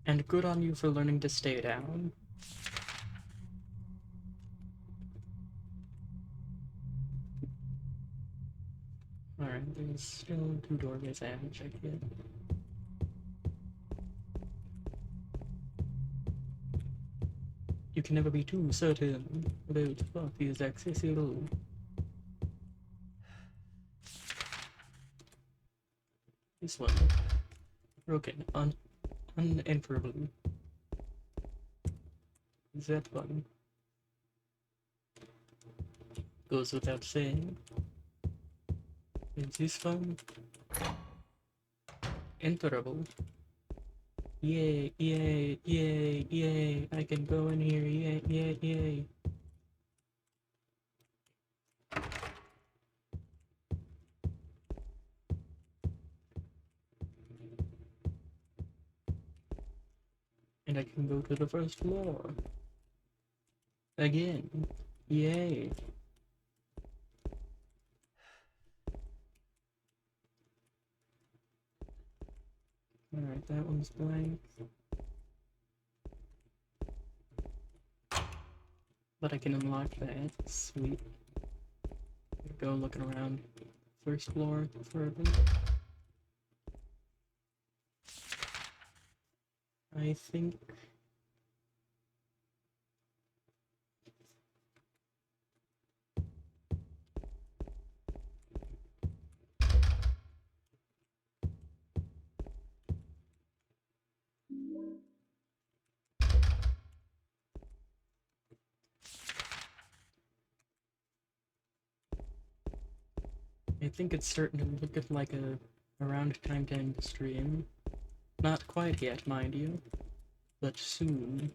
And good on you for learning to stay down. Alright, there's still 2 doorways I haven't checked yet. You can never be too certain about what is accessible. This one. Broken. Unenterable. That one. Goes without saying. And this one. Enterable. Yay, yay, yay, yay. I can go in here. Yay, yay, yay. And I can go to the first floor. Again. Yay. Alright, that one's blank. But I can unlock that. Sweet. Go looking around. First floor for a bit. I think... I think it's starting to look like around time to end the stream. Not quite yet, mind you, but soon.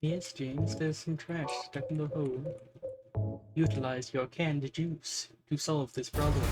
Yes, James, there's some trash stuck in the hole. Utilize your canned juice to solve this problem.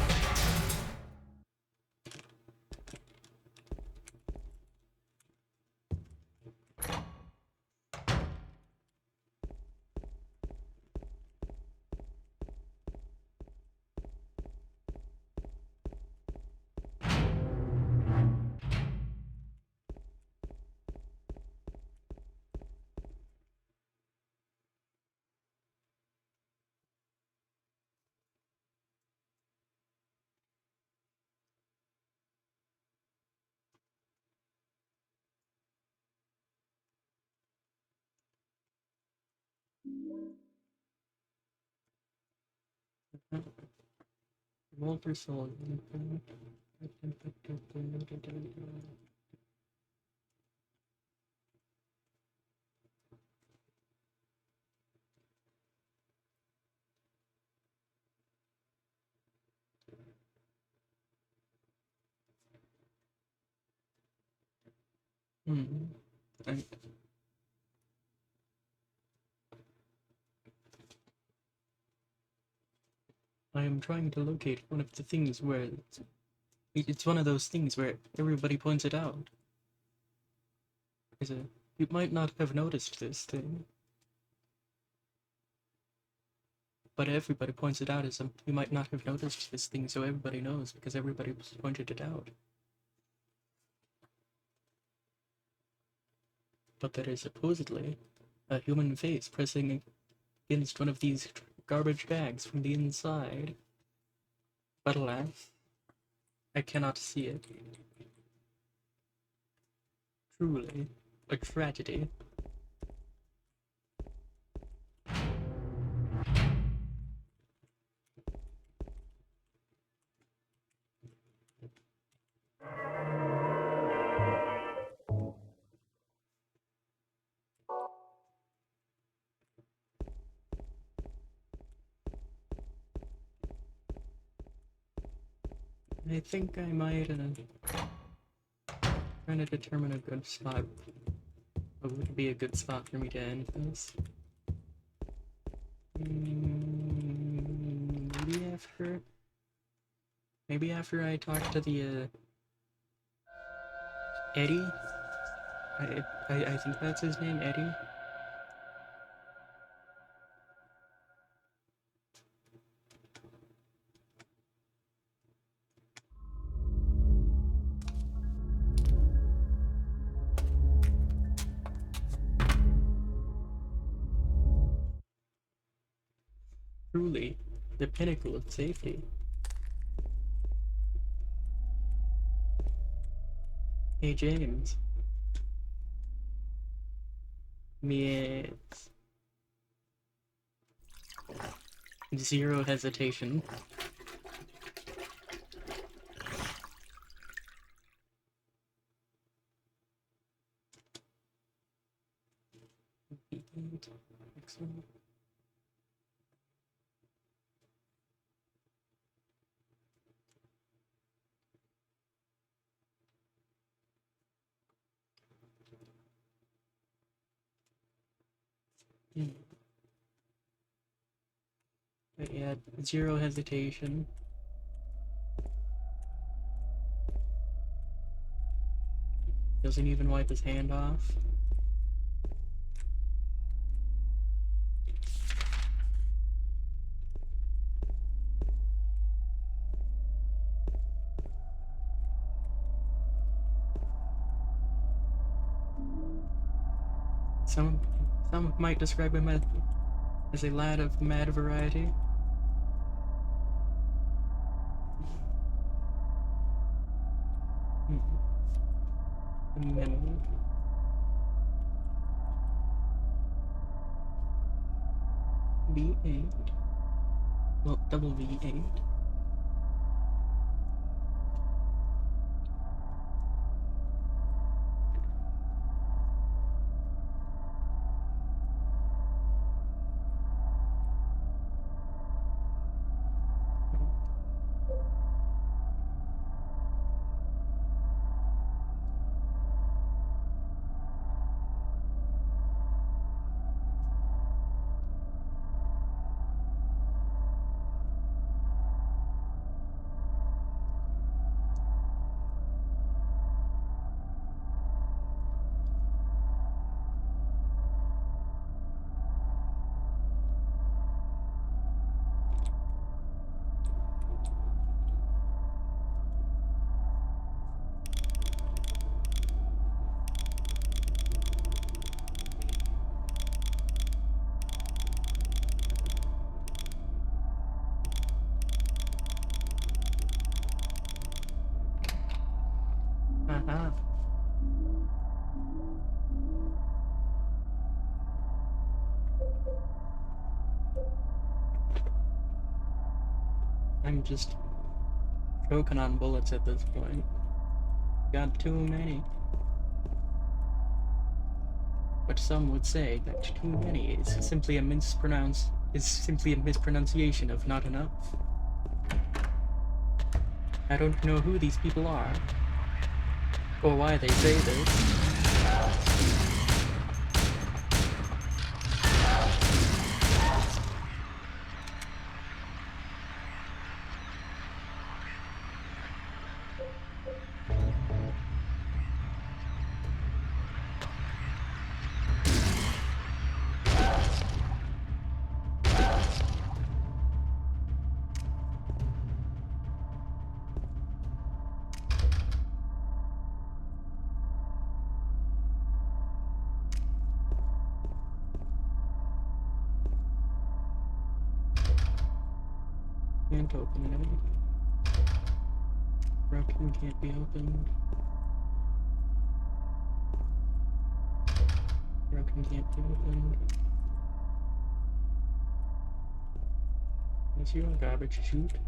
Walter Soul. I, I am trying to locate one of the things where it's one of those things where everybody points it out. You might not have noticed this thing, but everybody points it out as you might not have noticed this thing, so everybody knows because everybody pointed it out. But there is supposedly a human face pressing against one of these garbage bags from the inside. But alas, I cannot see it. Truly, a tragedy. I think I might, trying to determine a good spot. What would be a good spot for me to end this? Maybe after I talk to the, Eddie? I think that's his name, Eddie? Truly, the pinnacle of safety. Hey, James. Yes. Zero hesitation. Excellent. But yeah, zero hesitation. Doesn't even wipe his hand off. Some might describe him as a lad of mad variety. And then V8. Well, double V8. Aha. I'm just choking on bullets at this point. Got too many. But some would say that too many is simply a mispronunciation of not enough. I don't know who these people are, or why they say this. Can't open it. Broken can't be opened. Broken can't be opened. Is you a garbage chute?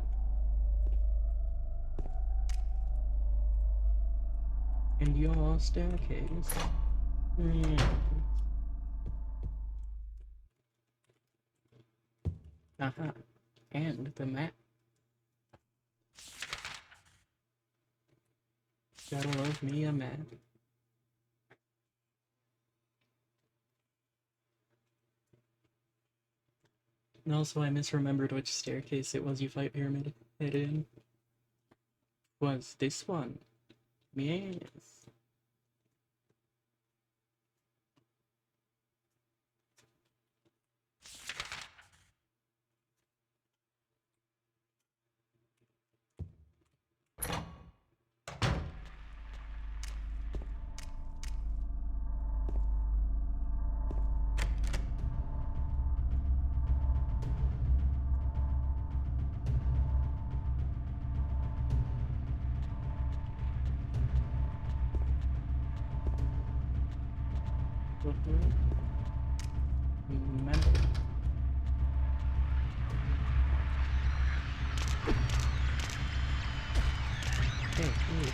And your staircase. Aha. And the map. Gotta love me a map. And also, I misremembered which staircase it was you fight Pyramid Head in. Was this one? Yes. Mental. Hey, hey.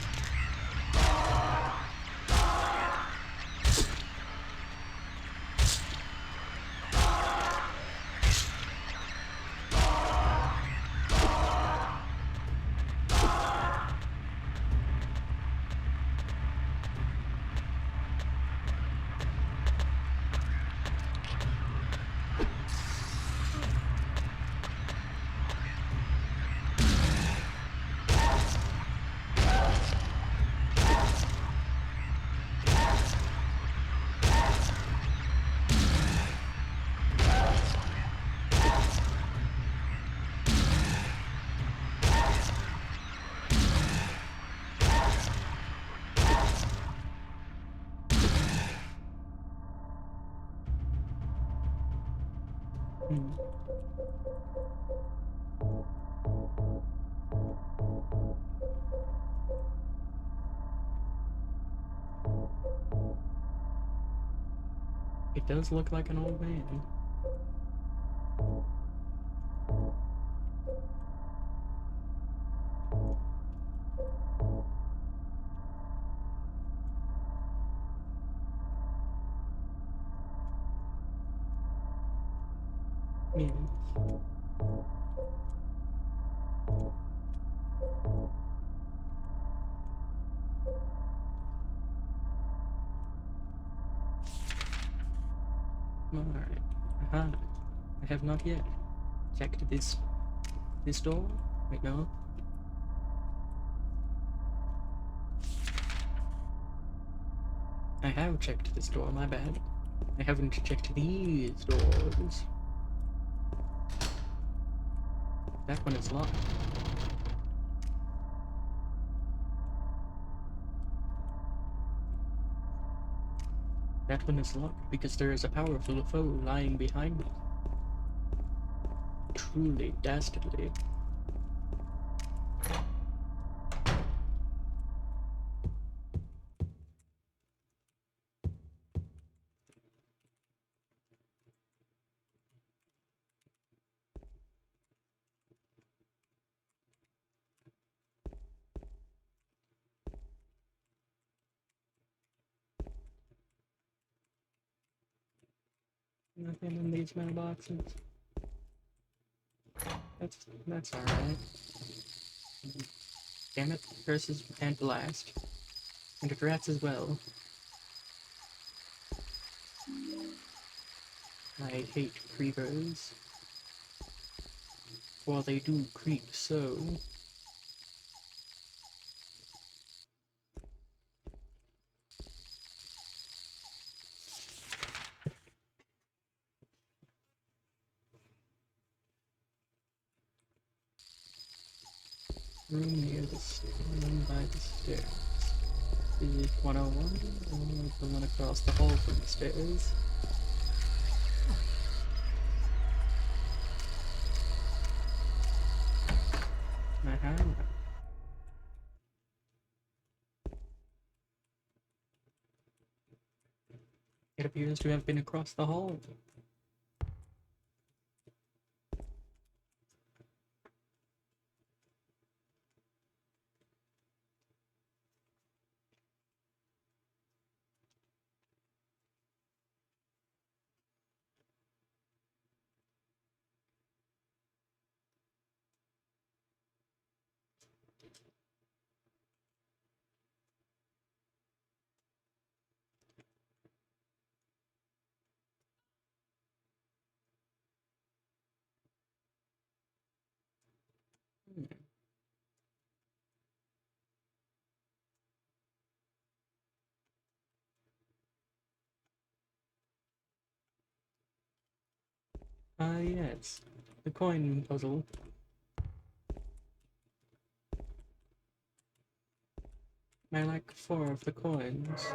Hmm. It does look like an old man. Yeah. Alright. Aha. I have not yet checked this door. Wait, no. I have checked this door, my bad. I haven't checked these doors. That one is locked. That one is locked because there is a powerful foe lying behind it. Truly dastardly. Nothing in these mailboxes. That's alright. Damn it, curses can't last. And it rats as well. I hate creepers. For they do creep so. Room near room by the stairs. Is it 101 or the one across the hall from the stairs? Aha. It appears to have been across the hall. Ah, yes. The coin puzzle. I like 4 of the coins.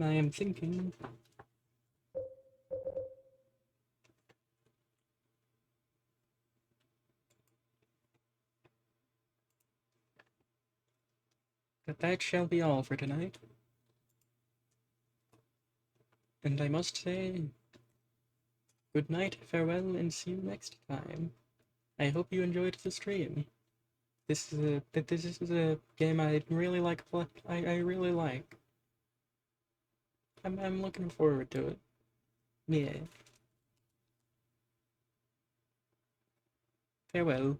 I am thinking that shall be all for tonight. And I must say, good night, farewell, and see you next time. I hope you enjoyed the stream. This is a game I really like. I really like. I'm looking forward to it. Yeah. Farewell.